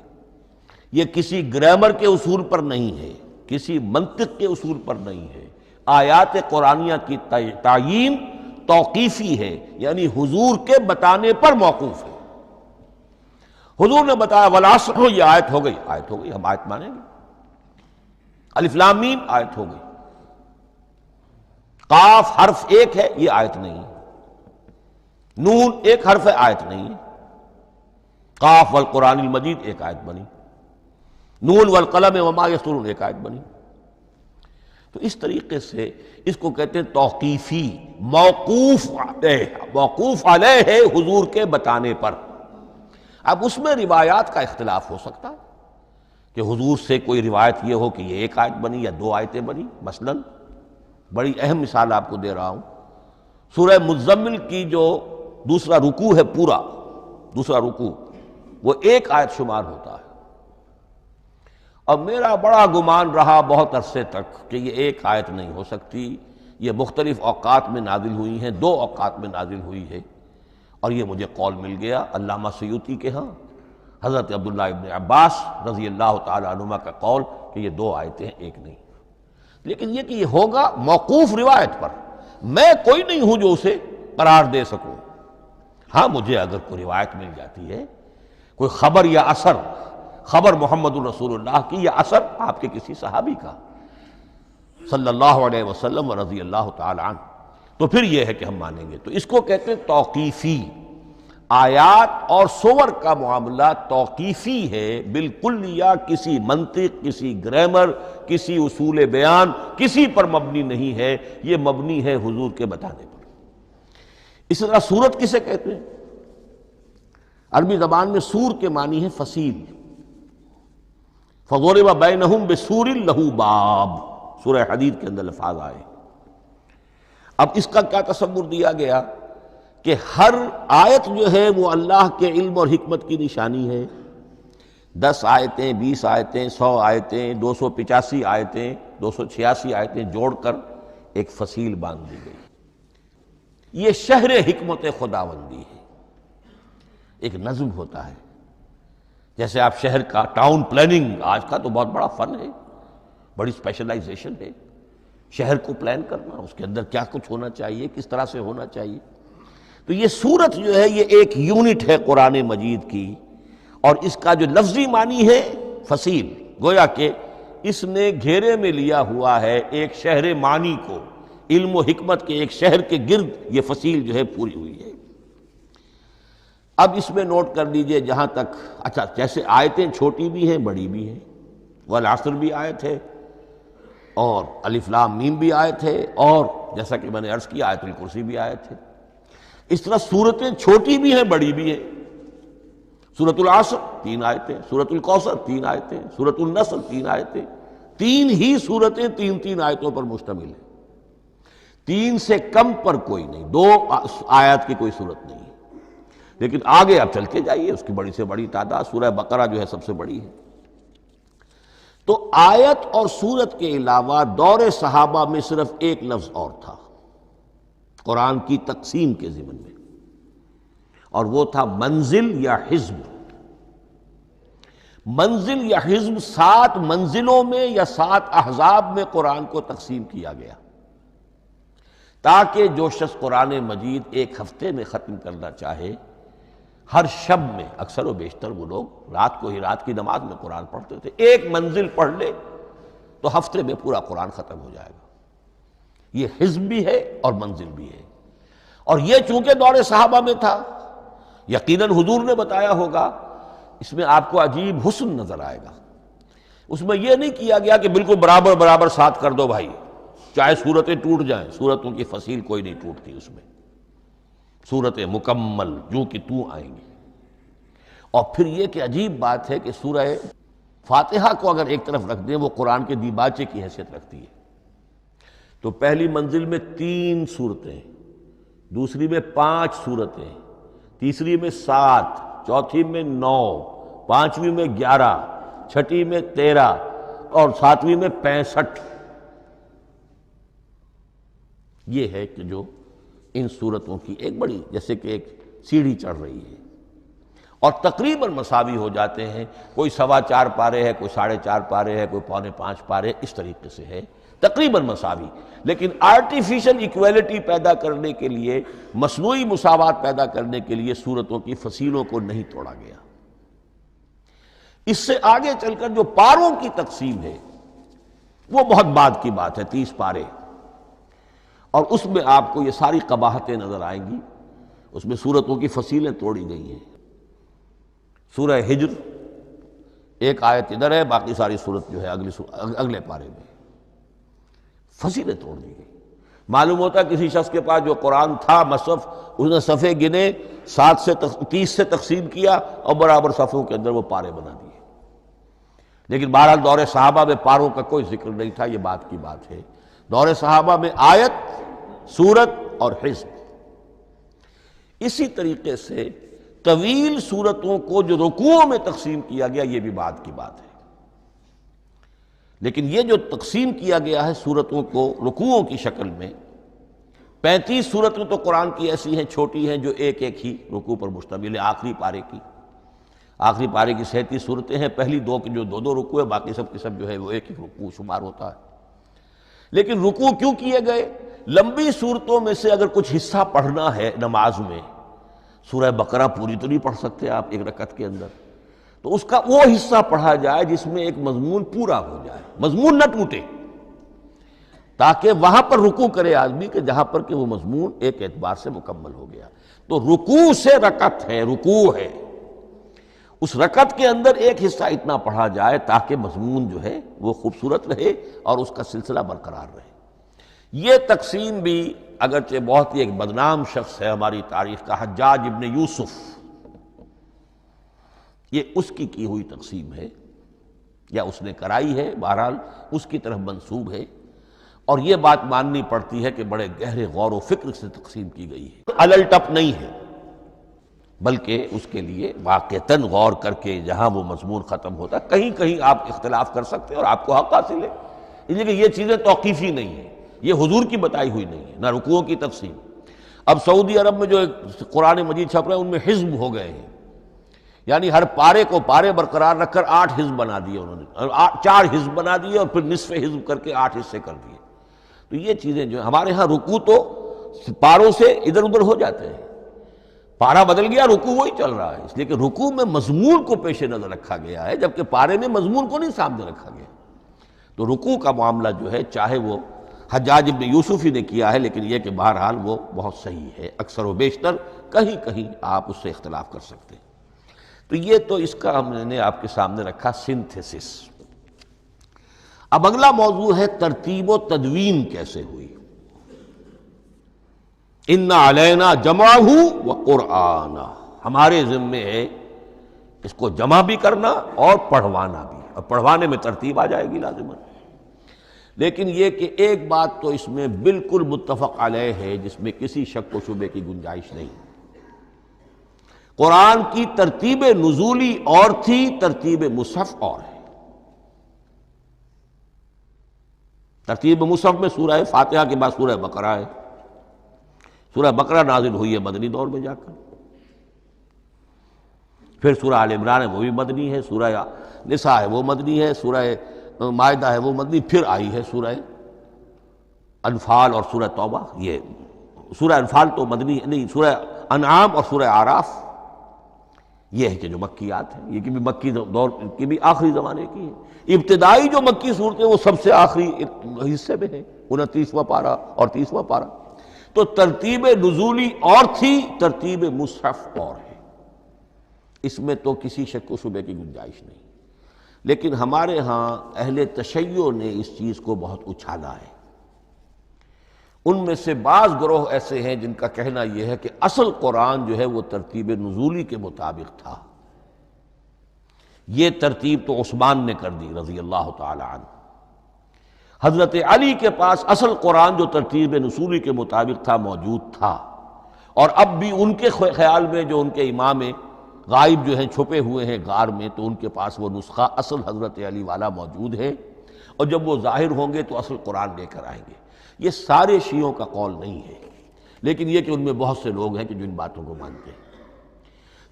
Speaker 2: یہ کسی گرامر کے اصول پر نہیں ہے، کسی منطق کے اصول پر نہیں ہے۔ آیات قرآنیہ کی تعیین توقیفی ہے، یعنی حضور کے بتانے پر موقوف ہے۔ حضور نے بتایا والعصر، یہ آیت ہو گئی، آیت ہو گئی، ہم آیت مانیں گے۔ الف لام میم آیت ہو گئی۔ قاف حرف ایک ہے، یہ آیت نہیں ہے۔ نون ایک حرف ہے، آیت نہیں ہے۔ قاف والقرآن المجید ایک آیت بنی، نون والقلم وما یسطرون ایک آیت بنی۔ تو اس طریقے سے اس کو کہتے ہیں توقیفی، موقوف علیہ ہے حضور کے بتانے پر۔ اب اس میں روایات کا اختلاف ہو سکتا ہے کہ حضور سے کوئی روایت یہ ہو کہ یہ ایک آیت بنی یا 2 آیتیں بنی۔ مثلا بڑی اہم مثال آپ کو دے رہا ہوں، سورہ مزمل کی جو دوسرا رکوع ہے، پورا دوسرا رکوع، وہ ایک آیت شمار ہوتا ہے۔ اور میرا بڑا گمان رہا بہت عرصے تک کہ یہ ایک آیت نہیں ہو سکتی، یہ مختلف اوقات میں نازل ہوئی ہیں، 2 اوقات میں نازل ہوئی ہے۔ اور یہ مجھے قول مل گیا علامہ سیوطی کے ہاں، حضرت عبداللہ ابن عباس رضی اللہ تعالی عنہما کا قول کہ یہ 2 آیتیں ایک نہیں۔ لیکن یہ کہ یہ ہوگا موقوف روایت پر، میں کوئی نہیں ہوں جو اسے قرار دے سکوں۔ ہاں مجھے اگر کوئی روایت مل جاتی ہے، کوئی خبر یا اثر، خبر محمد الرسول اللہ کی یا اثر آپ کے کسی صحابی کا صلی اللہ علیہ وسلم و رضی اللہ تعالی عنہ، تو پھر یہ ہے کہ ہم مانیں گے۔ تو اس کو کہتے ہیں توقیفی۔ آیات اور سور کا معاملہ توقیفی ہے بالکل، یا کسی منطق، کسی گرامر، کسی اصول بیان، کسی پر مبنی نہیں ہے، یہ مبنی ہے حضور کے بتانے پر۔ اس طرح سورت کسے کہتے ہیں؟ عربی زبان میں سور کے معنی ہے فصیل۔ فَضُرِبَ بَيْنَهُمْ بِسُورٍ لَهُ بَابٌ، سورہ حدید کے اندر الفاظ آئے۔ اب اس کا کیا تصور دیا گیا کہ ہر آیت جو ہے وہ اللہ کے علم اور حکمت کی نشانی ہے۔ 10 آیتیں، 20 آیتیں، 100 آیتیں، 285 آیتیں، 286 آیتیں جوڑ کر ایک فصیل باندھ دی گئی۔ یہ شہر حکمت خداوندی ہے، ایک نظم ہوتا ہے۔ جیسے آپ شہر کا ٹاؤن پلاننگ آج کا تو بہت بڑا فن ہے، بڑی اسپیشلائزیشن ہے، شہر کو پلان کرنا، اس کے اندر کیا کچھ ہونا چاہیے، کس طرح سے ہونا چاہیے۔ تو یہ سورت جو ہے یہ ایک یونٹ ہے قرآن مجید کی، اور اس کا جو لفظی معنی ہے فصیل، گویا کہ اس نے گھیرے میں لیا ہوا ہے ایک شہر معنی کو، علم و حکمت کے ایک شہر کے گرد یہ فصیل جو ہے پوری ہوئی ہے۔ اب اس میں نوٹ کر لیجئے جہاں تک، اچھا جیسے آیتیں چھوٹی بھی ہیں بڑی بھی ہیں، والعصر بھی آیت ہے، اور الف لام میم بھی آیت ہے، اور جیسا کہ میں نے عرض کیا آیت الکرسی بھی آیت ہے۔ اس طرح صورتیں چھوٹی بھی ہیں بڑی بھی ہیں۔ سورۃ العصر 3 آیتیں، سورۃ الکوثر 3 آیتیں، سورۃ النصر 3 آیتیں، 3 ہی صورتیں 3 آیتوں پر مشتمل ہیں۔ 3 سے کم پر کوئی نہیں، 2 آیات کی کوئی صورت نہیں، لیکن آگے آپ چل کے جائیے، اس کی بڑی سے بڑی تعداد سورہ بقرہ جو ہے سب سے بڑی ہے۔ تو آیت اور سورت کے علاوہ دور صحابہ میں صرف ایک لفظ اور تھا قرآن کی تقسیم کے ضمن میں، اور وہ تھا منزل یا حزب۔ منزل یا حزب 7 منزلوں میں یا 7 احزاب میں قرآن کو تقسیم کیا گیا، تاکہ جو شخص قرآن مجید ایک ہفتے میں ختم کرنا چاہے، ہر شب میں، اکثر و بیشتر وہ لوگ رات کو ہی رات کی نماز میں قرآن پڑھتے تھے، ایک منزل پڑھ لے تو ہفتے میں پورا قرآن ختم ہو جائے گا۔ یہ حزب بھی ہے اور منزل بھی ہے، اور یہ چونکہ دور صحابہ میں تھا، یقیناً حضور نے بتایا ہوگا، اس میں آپ کو عجیب حسن نظر آئے گا۔ اس میں یہ نہیں کیا گیا کہ بالکل برابر برابر ساتھ کر دو بھائی، چاہے صورتیں ٹوٹ جائیں، صورتوں کی فصیل کوئی نہیں ٹوٹتی، اس میں صورتیں مکمل جو کہ تو آئیں گی۔ اور پھر یہ کہ عجیب بات ہے کہ سورہ فاتحہ کو اگر ایک طرف رکھ دیں، وہ قرآن کے دیباچے کی حیثیت رکھتی ہے، تو پہلی منزل میں 3 صورتیں، دوسری میں 5 صورتیں، تیسری میں 7، چوتھی میں 9، پانچویں میں 11، چھٹی میں 13، اور 7ویں میں 65۔ یہ ہے کہ جو ان صورتوں کی ایک بڑی، جیسے کہ ایک سیڑھی چڑھ رہی ہے، اور تقریباً مساوی ہو جاتے ہیں، کوئی 4.25 پارے ہے، کوئی 4.5 پارے ہے، کوئی 4.25 پارے، اس طریقے سے ہے، تقریباً مساوی۔ لیکن آرٹیفیشل ایکویلٹی پیدا کرنے کے لیے، مصنوعی مساوات پیدا کرنے کے لیے سورتوں کی فصیلوں کو نہیں توڑا گیا۔ اس سے آگے چل کر جو پاروں کی تقسیم ہے وہ بہت بعد کی بات ہے، 30 پارے، اور اس میں آپ کو یہ ساری قباحتیں نظر آئیں گی۔ اس میں سورتوں کی فصیلیں توڑی گئی ہیں۔ سورہ ہجر ایک آیت ادھر ہے، باقی ساری سورت جو ہے اگلے پارے میں، فصیلیں توڑ دی گئی۔ معلوم ہوتا ہے کسی شخص کے پاس جو قرآن تھا مصحف، اس نے صفحے گنے، 7 سے 30 سے تقسیم کیا، اور برابر صفحوں کے اندر وہ پارے بنا دیے۔ لیکن بہرحال دور صحابہ میں پاروں کا کوئی ذکر نہیں تھا، یہ بات کی بات ہے۔ دور صحابہ میں آیت، سورت اور حزب۔ اسی طریقے سے طویل سورتوں کو جو رکوعوں میں تقسیم کیا گیا، یہ بھی بات کی بات ہے۔ لیکن یہ جو تقسیم کیا گیا ہے سورتوں کو رکوعوں کی شکل میں، 35 سورتیں تو قرآن کی ایسی ہیں چھوٹی ہیں جو ایک ایک ہی رکوع پر مشتمل ہے، آخری پارے کی۔ آخری پارے کی 37 صورتیں ہیں، پہلی 2 کی جو 2 رکوع ہے، باقی سب کی سب جو ہے وہ ایک ایک رکوع شمار ہوتا ہے۔ لیکن رکوع کیوں کیے گئے؟ لمبی صورتوں میں سے اگر کچھ حصہ پڑھنا ہے نماز میں، سورہ بقرہ پوری تو نہیں پڑھ سکتے آپ ایک رکعت کے اندر، تو اس کا وہ حصہ پڑھا جائے جس میں ایک مضمون پورا ہو جائے، مضمون نہ ٹوٹے، تاکہ وہاں پر رکوع کرے آدمی کہ جہاں پر کہ وہ مضمون ایک اعتبار سے مکمل ہو گیا۔ تو رکوع سے رکعت ہے، رکوع ہے، اس رکعت کے اندر ایک حصہ اتنا پڑھا جائے تاکہ مضمون جو ہے وہ خوبصورت رہے اور اس کا سلسلہ برقرار رہے۔ یہ تقسیم بھی اگرچہ بہت ہی ایک بدنام شخص ہے ہماری تاریخ کا، حجاج ابن یوسف، یہ اس کی ہوئی تقسیم ہے، یا اس نے کرائی ہے، بہرحال اس کی طرف منسوب ہے۔ اور یہ بات ماننی پڑتی ہے کہ بڑے گہرے غور و فکر سے تقسیم کی گئی ہے، الل ٹپ نہیں ہے، بلکہ اس کے لیے واقعتاً غور کر کے جہاں وہ مضمون ختم ہوتا ہے، کہیں کہیں آپ اختلاف کر سکتے ہیں اور آپ کو حق حاصل ہے، اس لیے کہ یہ چیزیں توقیفی نہیں ہیں، یہ حضور کی بتائی ہوئی نہیں ہے، نہ رکوعوں کی تقسیم۔ اب سعودی عرب میں جو قرآن مجید چھپ رہے ہیں ان میں حزب ہو گئے ہیں، یعنی ہر پارے کو پارے برقرار رکھ کر 8 حزب بنا دیے انہوں نے، 4 حزب بنا دیے اور پھر نصف حزب کر کے 8 حصے کر دیے۔ تو یہ چیزیں جو ہمارے ہاں رکوع تو پاروں سے ادھر ادھر ہو جاتے ہیں، پارا بدل گیا رکوع وہی چل رہا ہے، اس لیے کہ رکوع میں مضمون کو پیش نظر رکھا گیا ہے، جبکہ پارے میں مضمون کو نہیں سامنے رکھا گیا۔ تو رکوع کا معاملہ جو ہے چاہے وہ حجاج ابن یوسف ہی نے کیا ہے، لیکن یہ کہ بہرحال وہ بہت صحیح ہے، اکثر و بیشتر، کہیں کہیں آپ اس سے اختلاف کر سکتے ہیں۔ تو یہ تو اس کا ہم نے آپ کے سامنے رکھا سنتھیسس۔ اب اگلا موضوع ہے ترتیب و تدوین کیسے ہوئی۔ ان علینا جمعہ و قرآنہ، ہمارے ذمے ہے اس کو جمع بھی کرنا اور پڑھوانا بھی، اور پڑھوانے میں ترتیب آ جائے گی لازماً۔ لیکن یہ کہ ایک بات تو اس میں بالکل متفق علیہ ہے جس میں کسی شک و شبے کی گنجائش نہیں، قرآن کی ترتیب نزولی اور تھی، ترتیب مصحف اور ہے۔ ترتیب مصحف میں سورہ فاتحہ کے بعد سورہ بقرہ ہے، سورہ بقرہ نازل ہوئی ہے مدنی دور میں جا کر، پھر سورہ آل عمران ہے وہ بھی مدنی ہے، سورہ نساء ہے وہ مدنی ہے، سورہ مائدہ ہے وہ مدنی، پھر آئی ہے سورہ انفال اور سورہ توبہ۔ یہ سورہ انفال تو مدنی نہیں، سورہ انعام اور سورہ اعراف یہ ہے کہ جو مکیات ہیں، یہ کہ بھی مکی دور کی بھی آخری زمانے کی ہے۔ ابتدائی جو مکی صورتیں وہ سب سے آخری حصے میں ہیں، 29واں پارہ اور 30واں پارہ۔ تو ترتیب نزولی اور تھی، ترتیب مصحف اور ہے، اس میں تو کسی شک و شبے کی گنجائش نہیں۔ لیکن ہمارے ہاں اہل تشیع نے اس چیز کو بہت اچھالا ہے۔ ان میں سے بعض گروہ ایسے ہیں جن کا کہنا یہ ہے کہ اصل قرآن جو ہے وہ ترتیب نزولی کے مطابق تھا، یہ ترتیب تو عثمان نے کر دی رضی اللہ تعالی عنہ۔ حضرت علی کے پاس اصل قرآن جو ترتیب نزولی کے مطابق تھا موجود تھا، اور اب بھی ان کے خیال میں جو ان کے امام غائب جو ہیں چھپے ہوئے ہیں غار میں، تو ان کے پاس وہ نسخہ اصل حضرت علی والا موجود ہے، اور جب وہ ظاہر ہوں گے تو اصل قرآن لے کر آئیں گے۔ یہ سارے شیعوں کا قول نہیں ہے، لیکن یہ کہ ان میں بہت سے لوگ ہیں کہ جو ان باتوں کو مانتے ہیں۔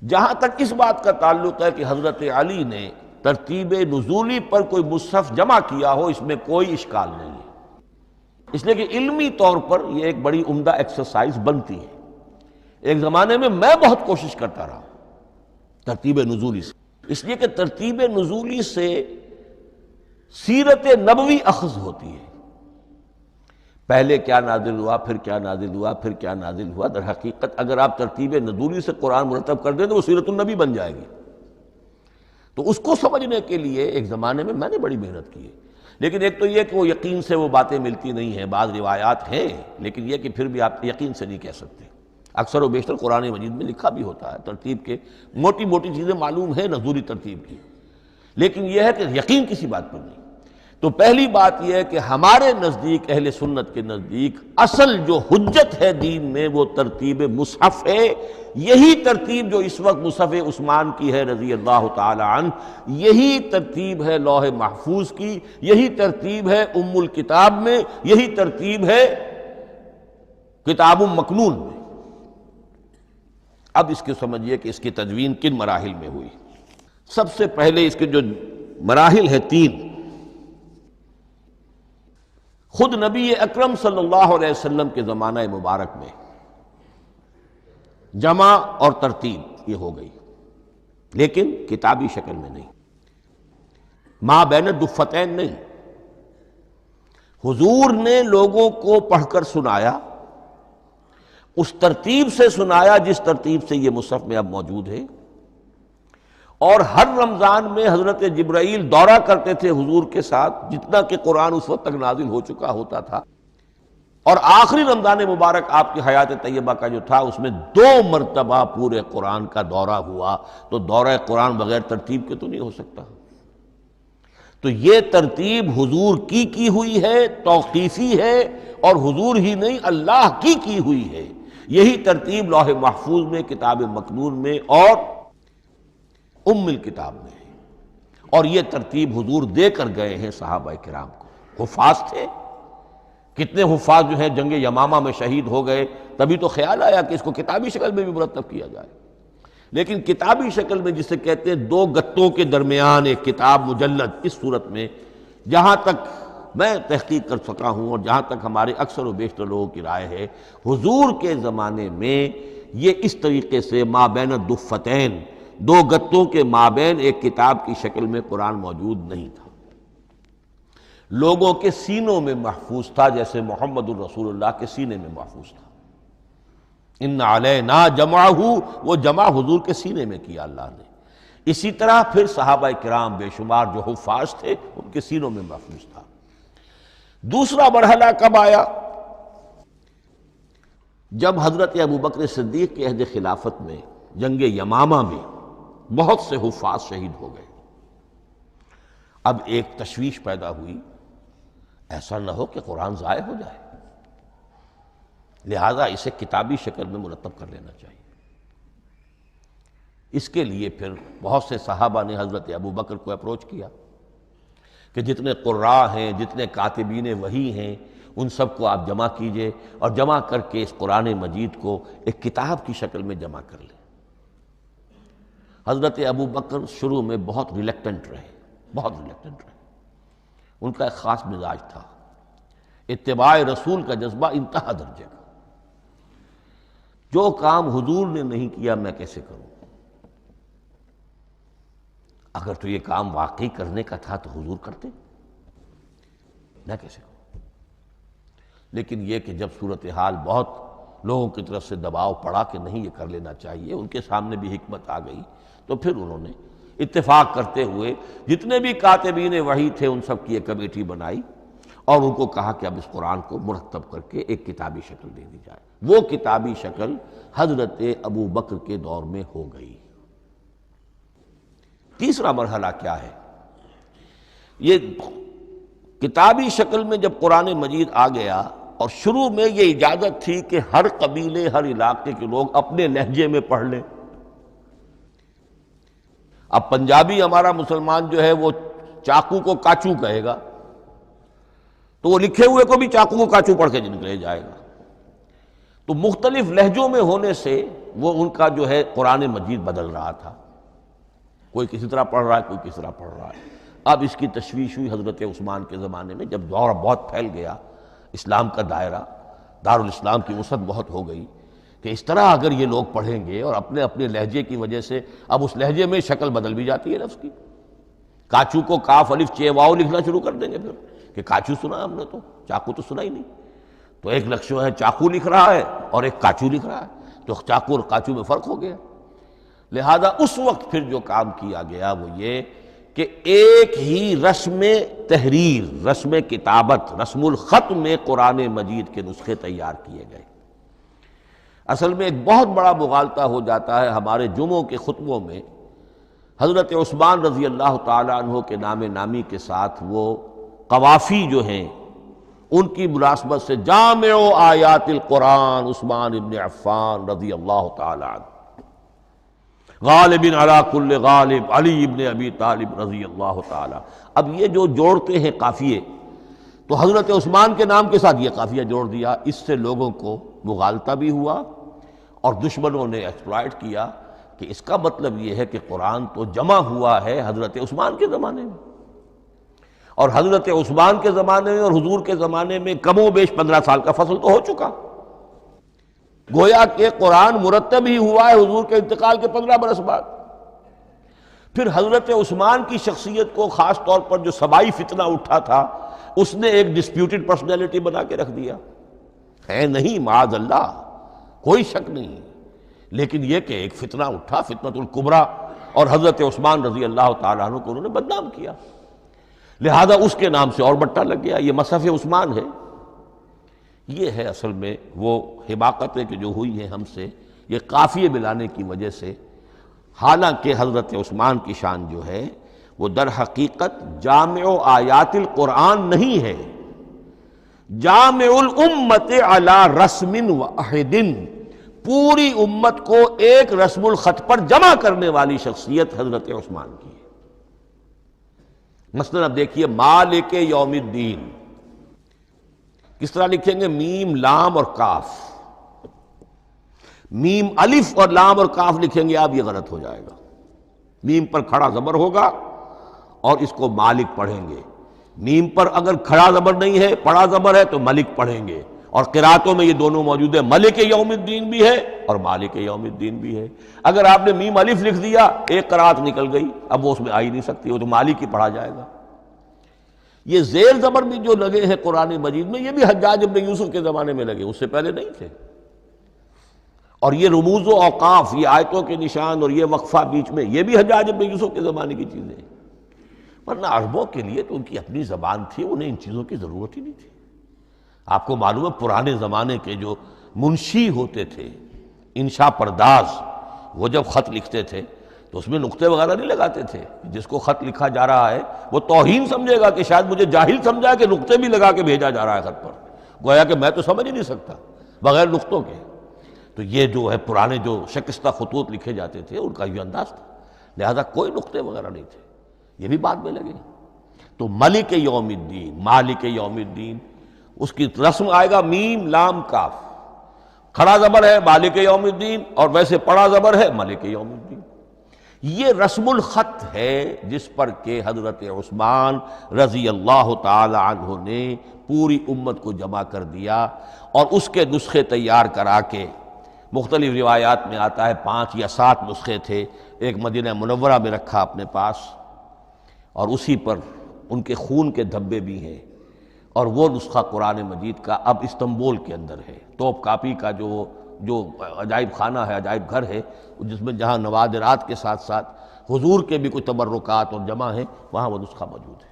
Speaker 2: جہاں تک اس بات کا تعلق ہے کہ حضرت علی نے ترتیب نزولی پر کوئی مصحف جمع کیا ہو، اس میں کوئی اشکال نہیں ہے، اس لیے کہ علمی طور پر یہ ایک بڑی عمدہ ایکسرسائز بنتی ہے۔ ایک زمانے میں میں بہت کوشش کرتا رہا ترتیب نزولی سے، اس لیے کہ ترتیب نزولی سے سیرت نبوی اخذ ہوتی ہے، پہلے کیا نازل ہوا، پھر کیا نازل ہوا، پھر کیا نازل ہوا۔ در حقیقت اگر آپ ترتیب نزولی سے قرآن مرتب کر دیں تو وہ سیرت النبی بن جائے گی۔ تو اس کو سمجھنے کے لیے ایک زمانے میں نے بڑی محنت کی ہے، لیکن ایک تو یہ کہ وہ یقین سے وہ باتیں ملتی نہیں ہیں، بعض روایات ہیں لیکن یہ کہ پھر بھی آپ یقین سے نہیں کہہ سکتے۔ اکثر و بیشتر قرآن مجید میں لکھا بھی ہوتا ہے، ترتیب کے موٹی موٹی چیزیں معلوم ہیں نزولی ترتیب کی، لیکن یہ ہے کہ یقین کسی بات پر نہیں۔ تو پہلی بات یہ ہے کہ ہمارے نزدیک، اہل سنت کے نزدیک، اصل جو حجت ہے دین میں وہ ترتیب مصحف ہے۔ یہی ترتیب جو اس وقت مصحف عثمان کی ہے رضی اللہ تعالی عنہ، یہی ترتیب ہے لوح محفوظ کی، یہی ترتیب ہے ام الکتاب میں، یہی ترتیب ہے کتاب مکنون میں۔ اب اس کو سمجھیے کہ اس کی تدوین کن مراحل میں ہوئی۔ سب سے پہلے اس کے جو مراحل ہیں 3، خود نبی اکرم صلی اللہ علیہ وسلم کے زمانہ مبارک میں جمع اور ترتیب یہ ہو گئی، لیکن کتابی شکل میں نہیں، ما بین الدفتین نہیں۔ حضور نے لوگوں کو پڑھ کر سنایا، اس ترتیب سے سنایا جس ترتیب سے یہ مصحف میں اب موجود ہے، اور ہر رمضان میں حضرت جبرائیل دورہ کرتے تھے حضور کے ساتھ، جتنا کہ قرآن اس وقت تک نازل ہو چکا ہوتا تھا، اور آخری رمضان مبارک آپ کی حیات طیبہ کا جو تھا اس میں 2 مرتبہ پورے قرآن کا دورہ ہوا۔ تو دورہ قرآن بغیر ترتیب کے تو نہیں ہو سکتا۔ تو یہ ترتیب حضور کی ہوئی ہے، توقیفی ہے، اور حضور ہی نہیں اللہ کی ہوئی ہے۔ یہی ترتیب لوح محفوظ میں، کتاب مکنون میں اور ام الکتاب میں ہے، اور یہ ترتیب حضور دے کر گئے ہیں صحابہ کرام کو۔ حفاظ تھے، کتنے حفاظ جو ہیں جنگ یمامہ میں شہید ہو گئے، تبھی تو خیال آیا کہ اس کو کتابی شکل میں بھی مرتب کیا جائے۔ لیکن کتابی شکل میں جسے کہتے ہیں دو گتوں کے درمیان ایک کتاب مجلد، اس صورت میں جہاں تک میں تحقیق کر سکا ہوں اور جہاں تک ہمارے اکثر و بیشتر لوگوں کی رائے ہے، حضور کے زمانے میں یہ اس طریقے سے مابین الدفتین، دو گتوں کے مابین ایک کتاب کی شکل میں قرآن موجود نہیں تھا۔ لوگوں کے سینوں میں محفوظ تھا، جیسے محمد الرسول اللہ کے سینے میں محفوظ تھا۔ ان علینا جمعہ، وہ جمع حضور کے سینے میں کیا اللہ نے۔ اسی طرح پھر صحابہ کرام بے شمار جو حفاظ تھے ان کے سینوں میں محفوظ تھا۔ دوسرا مرحلہ کب آیا؟ جب حضرت ابوبکر صدیق کے عہد خلافت میں جنگ یمامہ میں بہت سے حفاظ شہید ہو گئے۔ اب ایک تشویش پیدا ہوئی، ایسا نہ ہو کہ قرآن ضائع ہو جائے، لہذا اسے کتابی شکل میں مرتب کر لینا چاہیے۔ اس کے لیے پھر بہت سے صحابہ نے حضرت ابوبکر کو اپروچ کیا کہ جتنے قراء ہیں، جتنے کاتبین وحی ہیں، ان سب کو آپ جمع کیجئے اور جمع کر کے اس قرآن مجید کو ایک کتاب کی شکل میں جمع کر لیں۔ حضرت ابوبکر شروع میں بہت ریلیکٹنٹ رہے، بہت ریلیکٹنٹ رہے۔ ان کا ایک خاص مزاج تھا، اتباع رسول کا جذبہ انتہا درجے کا۔ جو کام حضور نے نہیں کیا میں کیسے کروں؟ اگر تو یہ کام واقعی کرنے کا تھا تو حضور کرتے، میں کیسے کروں؟ لیکن یہ کہ جب صورتحال بہت لوگوں کی طرف سے دباؤ پڑا کہ نہیں یہ کر لینا چاہیے، ان کے سامنے بھی حکمت آ گئی، تو پھر انہوں نے اتفاق کرتے ہوئے جتنے بھی کاتبین وحی تھے ان سب کی ایک کمیٹی بنائی اور ان کو کہا کہ اب اس قرآن کو مرتب کر کے ایک کتابی شکل دے دی جائے۔ وہ کتابی شکل حضرت ابوبکر کے دور میں ہو گئی۔ تیسرا مرحلہ کیا ہے؟ یہ کتابی شکل میں جب قرآن مجید آ گیا اور شروع میں یہ اجازت تھی کہ ہر قبیلے، ہر علاقے کے لوگ اپنے لہجے میں پڑھ لیں۔ اب پنجابی ہمارا مسلمان جو ہے وہ چاقو کو کاچو کہے گا تو وہ لکھے ہوئے کو بھی چاقو کو کاچو پڑھ کے نکلے جائے گا۔ تو مختلف لہجوں میں ہونے سے وہ ان کا جو ہے قرآن مجید بدل رہا تھا، کوئی کسی طرح پڑھ رہا ہے، کوئی کسی طرح پڑھ رہا ہے۔ اب اس کی تشویش ہوئی حضرت عثمان کے زمانے میں، جب دور بہت پھیل گیا، اسلام کا دائرہ، دارالاسلام کی وسعت بہت ہو گئی کہ اس طرح اگر یہ لوگ پڑھیں گے اور اپنے اپنے لہجے کی وجہ سے اب اس لہجے میں شکل بدل بھی جاتی ہے لفظ کی۔ کاچو کو کاف الف چے واو لکھنا شروع کر دیں گے پھر کہ کاچو سنا ہم نے، تو چاقو تو سنا ہی نہیں۔ تو ایک لفظ ہے چاقو لکھ رہا ہے اور ایک کاچو لکھ رہا ہے، تو چاقو اور کاچو میں فرق ہو گیا۔ لہذا اس وقت پھر جو کام کیا گیا وہ یہ کہ ایک ہی رسم تحریر، رسم کتابت، رسم الخط میں قرآن مجید کے نسخے تیار کیے گئے۔ اصل میں ایک بہت بڑا مغالطہ ہو جاتا ہے ہمارے جمعوں کے خطبوں میں، حضرت عثمان رضی اللہ تعالیٰ عنہ کے نام نامی کے ساتھ وہ قوافی جو ہیں ان کی مناسبت سے جامع آیات القرآن عثمان ابن عفان رضی اللہ تعالیٰ عنہ، غالب علی کل غالب علی ابن ابی طالب رضی اللہ تعالیٰ۔ اب یہ جو جوڑتے ہیں قافیے، تو حضرت عثمان کے نام کے ساتھ یہ قافیہ جوڑ دیا، اس سے لوگوں کو مغالطہ بھی ہوا اور دشمنوں نے ایکسپلائٹ کیا کہ اس کا مطلب یہ ہے کہ قرآن تو جمع ہوا ہے حضرت عثمان کے زمانے میں، اور حضرت عثمان کے زمانے میں اور حضور کے زمانے میں کم و بیش 15 سال کا فصل تو ہو چکا، گویا کہ قرآن مرتب ہی ہوا ہے حضور کے انتقال کے 15 برس بعد۔ پھر حضرت عثمان کی شخصیت کو خاص طور پر جو سبائی فتنہ اٹھا تھا اس نے ایک ڈسپیوٹڈ پرسنالٹی بنا کے رکھ دیا ہے، نہیں معاذ اللہ، کوئی شک نہیں، لیکن یہ کہ ایک فتنہ اٹھا، فتنۃ الکبریٰ، اور حضرت عثمان رضی اللہ تعالیٰ عنہ کو انہوں نے بدنام کیا، لہذا اس کے نام سے اور بٹا لگ گیا، یہ مصحف عثمان ہے۔ یہ ہے اصل میں وہ حماقتیں کہ جو ہوئی ہیں ہم سے، یہ قافیے ملانے کی وجہ سے، حالانکہ حضرت عثمان کی شان جو ہے وہ در حقیقت جامع آیات القرآن نہیں ہے، جامع الامت علی رسم واحد، پوری امت کو ایک رسم الخط پر جمع کرنے والی شخصیت حضرت عثمان کی ہے۔ مثلا اب دیکھیے مالک یوم الدین کس طرح لکھیں گے؟ میم لام اور کاف، میم الف اور لام اور کاف لکھیں گے آپ، یہ غلط ہو جائے گا۔ میم پر کھڑا زبر ہوگا اور اس کو مالک پڑھیں گے، میم پر اگر کھڑا زبر نہیں ہے پڑھا زبر ہے تو ملک پڑھیں گے، اور قراتوں میں یہ دونوں موجود ہے، ملک یوم الدین بھی ہے اور مالک یوم الدین بھی ہے۔ اگر آپ نے میم الف لکھ دیا ایک قرات نکل گئی، اب وہ اس میں آ ہی نہیں سکتی، وہ تو مالک ہی پڑھا جائے گا۔ یہ زیر زبر بھی جو لگے ہیں قرآن مجید میں، یہ بھی حجاج ابن یوسف کے زمانے میں لگے، اس سے پہلے نہیں تھے۔ اور یہ رموز و اوقاف، یہ آیتوں کے نشان اور یہ وقفہ بیچ میں، یہ بھی حجاج ابن یوسف کے زمانے کی چیزیں ہیں۔ ورنہ عربوں کے لیے تو ان کی اپنی زبان تھی، انہیں ان چیزوں کی ضرورت ہی نہیں تھی۔ آپ کو معلوم ہے پرانے زمانے کے جو منشی ہوتے تھے، انشاء پرداز، وہ جب خط لکھتے تھے تو اس میں نقطے وغیرہ نہیں لگاتے تھے۔ جس کو خط لکھا جا رہا ہے وہ توہین سمجھے گا کہ شاید مجھے جاہل سمجھا کہ نقطے بھی لگا کے بھیجا جا رہا ہے خط پر، گویا کہ میں تو سمجھ ہی نہیں سکتا بغیر نقطوں کے۔ تو یہ جو ہے پرانے جو شکستہ خطوط لکھے جاتے تھے ان کا یہ انداز تھا، لہذا کوئی نقطے وغیرہ نہیں تھے، یہ بھی بعد میں لگے۔ تو ملک یوم الدین، مالک یوم الدین، اس کی رسم آئے گا میم لام کاف، کھڑا زبر ہے مالک یوم الدین اور ویسے پڑا زبر ہے ملک یوم الدین۔ یہ رسم الخط ہے جس پر کہ حضرت عثمان رضی اللہ تعالی عنہ نے پوری امت کو جمع کر دیا، اور اس کے نسخے تیار کرا کے، مختلف روایات میں آتا ہے 5 یا 7 نسخے تھے، ایک مدینہ منورہ میں رکھا اپنے پاس، اور اسی پر ان کے خون کے دھبے بھی ہیں، اور وہ نسخہ قرآن مجید کا اب استنبول کے اندر ہے، توپ کاپی کا جو عجائب خانہ ہے، عجائب گھر ہے، جس میں جہاں نوادرات کے ساتھ ساتھ حضور کے بھی کچھ تبرکات اور جمع ہیں، وہاں وہ نسخہ موجود ہے۔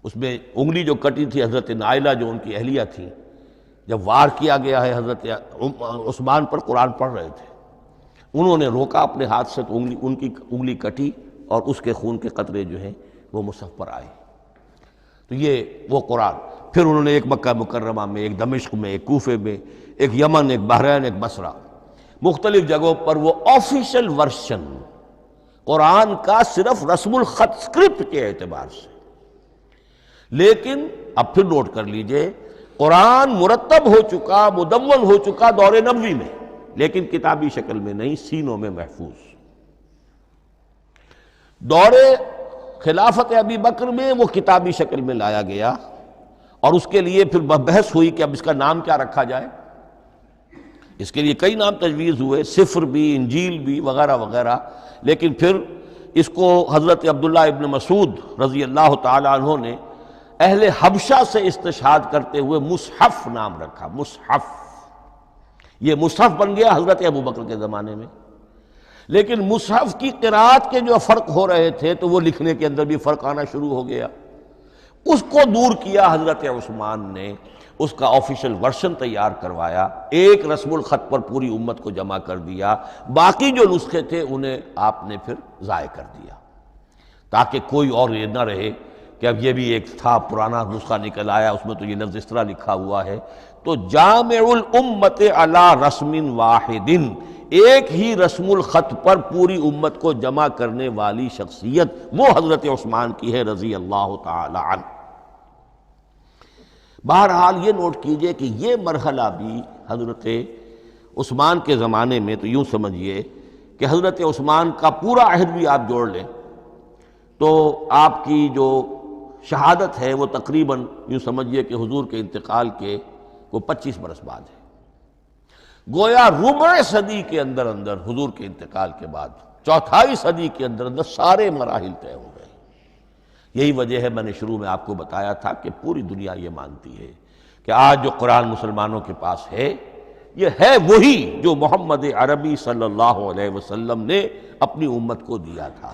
Speaker 2: اس میں انگلی جو کٹی تھی حضرت نائلہ جو ان کی اہلیہ تھی، جب وار کیا گیا ہے حضرت عثمان پر، قرآن پڑھ رہے تھے، انہوں نے روکا اپنے ہاتھ سے تو ان کی انگلی کٹی اور اس کے خون کے قطرے جو ہیں وہ مصحف پر آئے۔ تو یہ وہ قرآن، پھر انہوں نے ایک مکہ مکرمہ میں، ایک دمشق میں، ایک کوفے میں، ایک یمن، ایک بحرین، ایک بصرہ، مختلف جگہوں پر وہ آفیشل ورشن قرآن کا صرف رسم الخط اسکرپٹ کے اعتبار سے۔ لیکن اب پھر نوٹ کر لیجئے، قرآن مرتب ہو چکا، مدون ہو چکا دور نبوی میں، لیکن کتابی شکل میں نہیں، سینوں میں محفوظ۔ دور خلافت ابی بکر میں وہ کتابی شکل میں لایا گیا، اور اس کے لیے پھر بحث ہوئی کہ اب اس کا نام کیا رکھا جائے۔ اس کے لیے کئی نام تجویز ہوئے، سفر بھی، انجیل بھی، وغیرہ وغیرہ، لیکن پھر اس کو حضرت عبداللہ ابن مسعود رضی اللہ تعالی عنہ نے اہل حبشہ سے استشہاد کرتے ہوئے مصحف نام رکھا، مصحف۔ یہ مصحف بن گیا حضرت ابو بکر کے زمانے میں، لیکن مصحف کی قرات کے جو فرق ہو رہے تھے تو وہ لکھنے کے اندر بھی فرق آنا شروع ہو گیا۔ اس کو دور کیا حضرت عثمان نے، اس کا آفیشل ورشن تیار کروایا، ایک رسم الخط پر پوری امت کو جمع کر دیا، باقی جو نسخے تھے انہیں آپ نے پھر ضائع کر دیا، تاکہ کوئی اور یہ نہ رہے کہ اب یہ بھی ایک تھا پرانا نسخہ نکل آیا، اس میں تو یہ لفظ اس طرح لکھا ہوا ہے۔ تو جامع الامت علی رسم واحد، ایک ہی رسم الخط پر پوری امت کو جمع کرنے والی شخصیت وہ حضرت عثمان کی ہے رضی اللہ تعالی عنہ۔ بہرحال یہ نوٹ کیجئے کہ یہ مرحلہ بھی حضرت عثمان کے زمانے میں، تو یوں سمجھیے کہ حضرت عثمان کا پورا عہد بھی آپ جوڑ لیں تو آپ کی جو شہادت ہے وہ تقریباً یوں سمجھیے کہ حضور کے انتقال کے وہ 25 برس بعد ہے، گویا ربع صدی کے اندر اندر حضور کے انتقال کے بعد، چوتھائی صدی کے اندر اندر سارے مراحل طے ہو گئے۔ یہی وجہ ہے میں نے شروع میں آپ کو بتایا تھا کہ پوری دنیا یہ مانتی ہے کہ آج جو قرآن مسلمانوں کے پاس ہے یہ ہے وہی جو محمد عربی صلی اللہ علیہ وسلم نے اپنی امت کو دیا تھا۔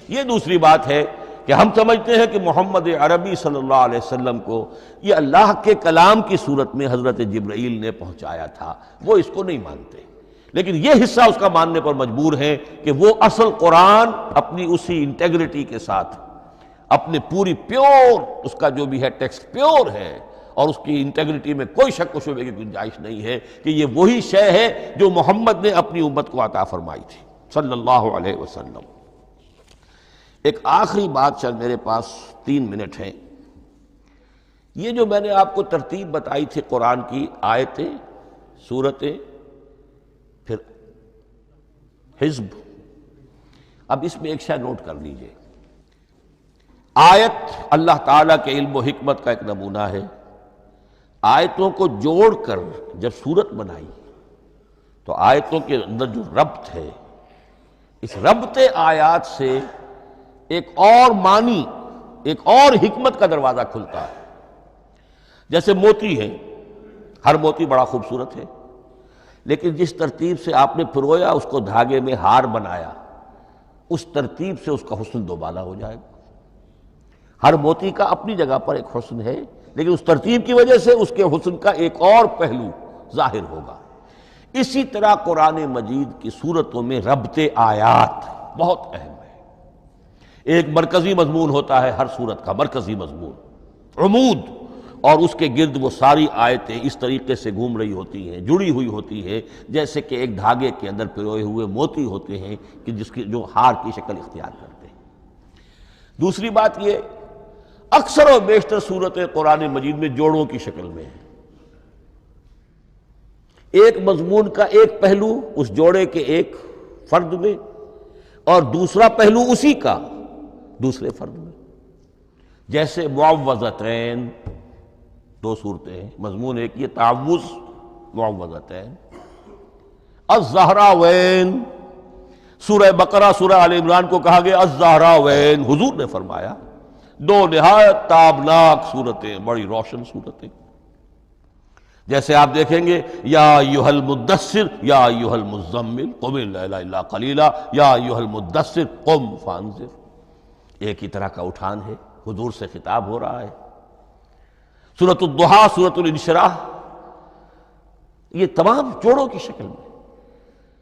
Speaker 2: یہ دوسری بات ہے کہ ہم سمجھتے ہیں کہ محمد عربی صلی اللہ علیہ وسلم کو یہ اللہ کے کلام کی صورت میں حضرت جبرائیل نے پہنچایا تھا، وہ اس کو نہیں مانتے، لیکن یہ حصہ اس کا ماننے پر مجبور ہیں کہ وہ اصل قرآن اپنی اسی انٹیگریٹی کے ساتھ، اپنے پوری پیور، اس کا جو بھی ہے ٹیکسٹ پیور ہے اور اس کی انٹیگریٹی میں کوئی شک و شبے کی گنجائش نہیں ہے کہ یہ وہی شے ہے جو محمد نے اپنی امت کو عطا فرمائی تھی صلی اللہ علیہ وسلم۔ ایک آخری بات، چل میرے پاس 3 منٹ ہیں، یہ جو میں نے آپ کو ترتیب بتائی تھی قرآن کی، آیتیں، سورتیں، پھر حزب، اب اس میں ایک شے نوٹ کر لیجئے۔ آیت اللہ تعالیٰ کے علم و حکمت کا ایک نمونہ ہے۔ آیتوں کو جوڑ کر جب سورت بنائی تو آیتوں کے اندر جو ربط ہے، اس ربط آیات سے ایک اور معنی، ایک اور حکمت کا دروازہ کھلتا ہے۔ جیسے موتی ہے، ہر موتی بڑا خوبصورت ہے، لیکن جس ترتیب سے آپ نے پرویا، اس کو دھاگے میں ہار بنایا، اس ترتیب سے اس کا حسن دوبالا ہو جائے گا۔ ہر موتی کا اپنی جگہ پر ایک حسن ہے، لیکن اس ترتیب کی وجہ سے اس کے حسن کا ایک اور پہلو ظاہر ہوگا۔ اسی طرح قرآن مجید کی صورتوں میں ربط آیات بہت اہم ہے۔ ایک مرکزی مضمون ہوتا ہے ہر صورت کا، مرکزی مضمون، عمود، اور اس کے گرد وہ ساری آیتیں اس طریقے سے گھوم رہی ہوتی ہیں، جڑی ہوئی ہوتی ہے، جیسے کہ ایک دھاگے کے اندر پروئے ہوئے موتی ہوتے ہیں کہ جس کی جو ہار کی شکل اختیار کرتے ہیں۔ دوسری بات یہ، اکثر و بیشتر صورتیں قرآن مجید میں جوڑوں کی شکل میں ہیں۔ ایک مضمون کا ایک پہلو اس جوڑے کے ایک فرد میں، اور دوسرا پہلو اسی کا دوسرے فرد میں۔ جیسے معوذتین، 2 صورتیں ہیں، مضمون ایک یہ تعوذ، معوذتین۔ الزہراوین، سورہ بقرہ، سورہ آل عمران کو کہا گیا الزہراوین، حضور نے فرمایا 2 نہایت تابناک صورتیں، بڑی روشن صورتیں۔ جیسے آپ دیکھیں گے یا ایھا المدثر یا ایھا المزمل قم اللیل الا قلیلا یا ایھا المدثر قم فانذر، ایک ہی طرح کا اٹھان ہے، حضور سے خطاب ہو رہا ہے۔ سورۃ الضحیٰ، سورۃ الانشراح، یہ تمام جوڑوں کی شکل میں۔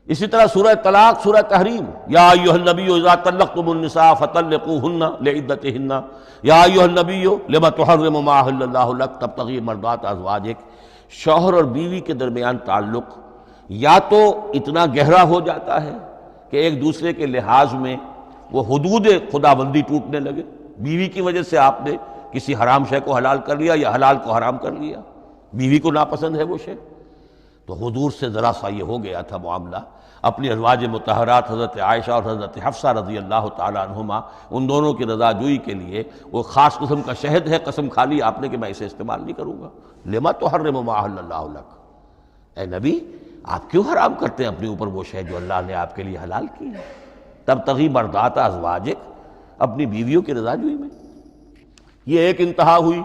Speaker 2: اسی طرح سورہ طلاق، سورہ تحریم، یا ایھا النبی اذا طلقتم النساء فطلقوہن لعدتہن یا ایھا النبی لم تحرم ما احل اللہ لک تبتغی مرضات ازواجک۔ شوہر اور بیوی کے درمیان تعلق یا تو اتنا گہرا ہو جاتا ہے کہ ایک دوسرے کے لحاظ میں وہ حدود خدابندی ٹوٹنے لگے، بیوی کی وجہ سے آپ نے کسی حرام شے کو حلال کر لیا یا حلال کو حرام کر لیا، بیوی کو ناپسند ہے وہ شے، تو حضور سے ذرا سا یہ ہو گیا تھا معاملہ۔ اپنی ازواج مطہرات حضرت عائشہ اور حضرت حفصہ رضی اللہ تعالیٰ عنہما، ان دونوں کی رضا جوئی کے لیے وہ خاص قسم کا شہد ہے، قسم کھا لی آپ نے کہ میں اسے استعمال نہیں کروں گا۔ لما تحرم ما احل اللہ لک، اے نبی آپ کیوں حرام کرتے ہیں اپنے اوپر وہ شے جو اللہ نے آپ کے لیے حلال کی ہے؟ تبتغی مرضات ازواجک، اپنی بیویوں کی رضا جوئی میں۔ یہ ایک انتہا ہوئی۔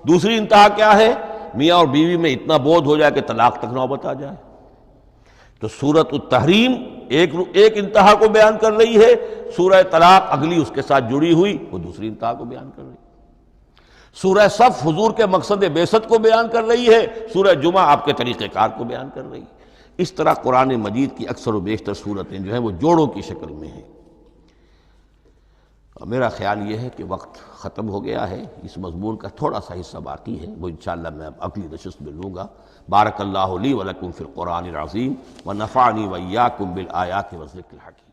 Speaker 2: دوسری انتہا کیا ہے؟ میاں اور بیوی میں اتنا بودھ ہو جائے کہ طلاق تک نوبت آ جائے۔ تو سورۃ التحریم ایک انتہا کو بیان کر رہی ہے، سورہ طلاق اگلی اس کے ساتھ جڑی ہوئی وہ دوسری انتہا کو بیان کر رہی ہے۔ سورہ صف حضور کے مقصد بعثت کو بیان کر رہی ہے، سورہ جمعہ آپ کے طریقہ کار کو بیان کر رہی ہے۔ اس طرح قرآن مجید کی اکثر و بیشتر صورتیں جو ہیں وہ جوڑوں کی شکل میں ہیں۔ میرا خیال یہ ہے کہ وقت ختم ہو گیا ہے، اس مضمون کا تھوڑا سا حصہ باقی ہے، وہ انشاءاللہ میں اب اگلی نشست میں لوں گا۔ بارک اللہ لی ولکم فی القرآن العظیم ونفعنی وإیاکم بالآیات والذکر الحکیم۔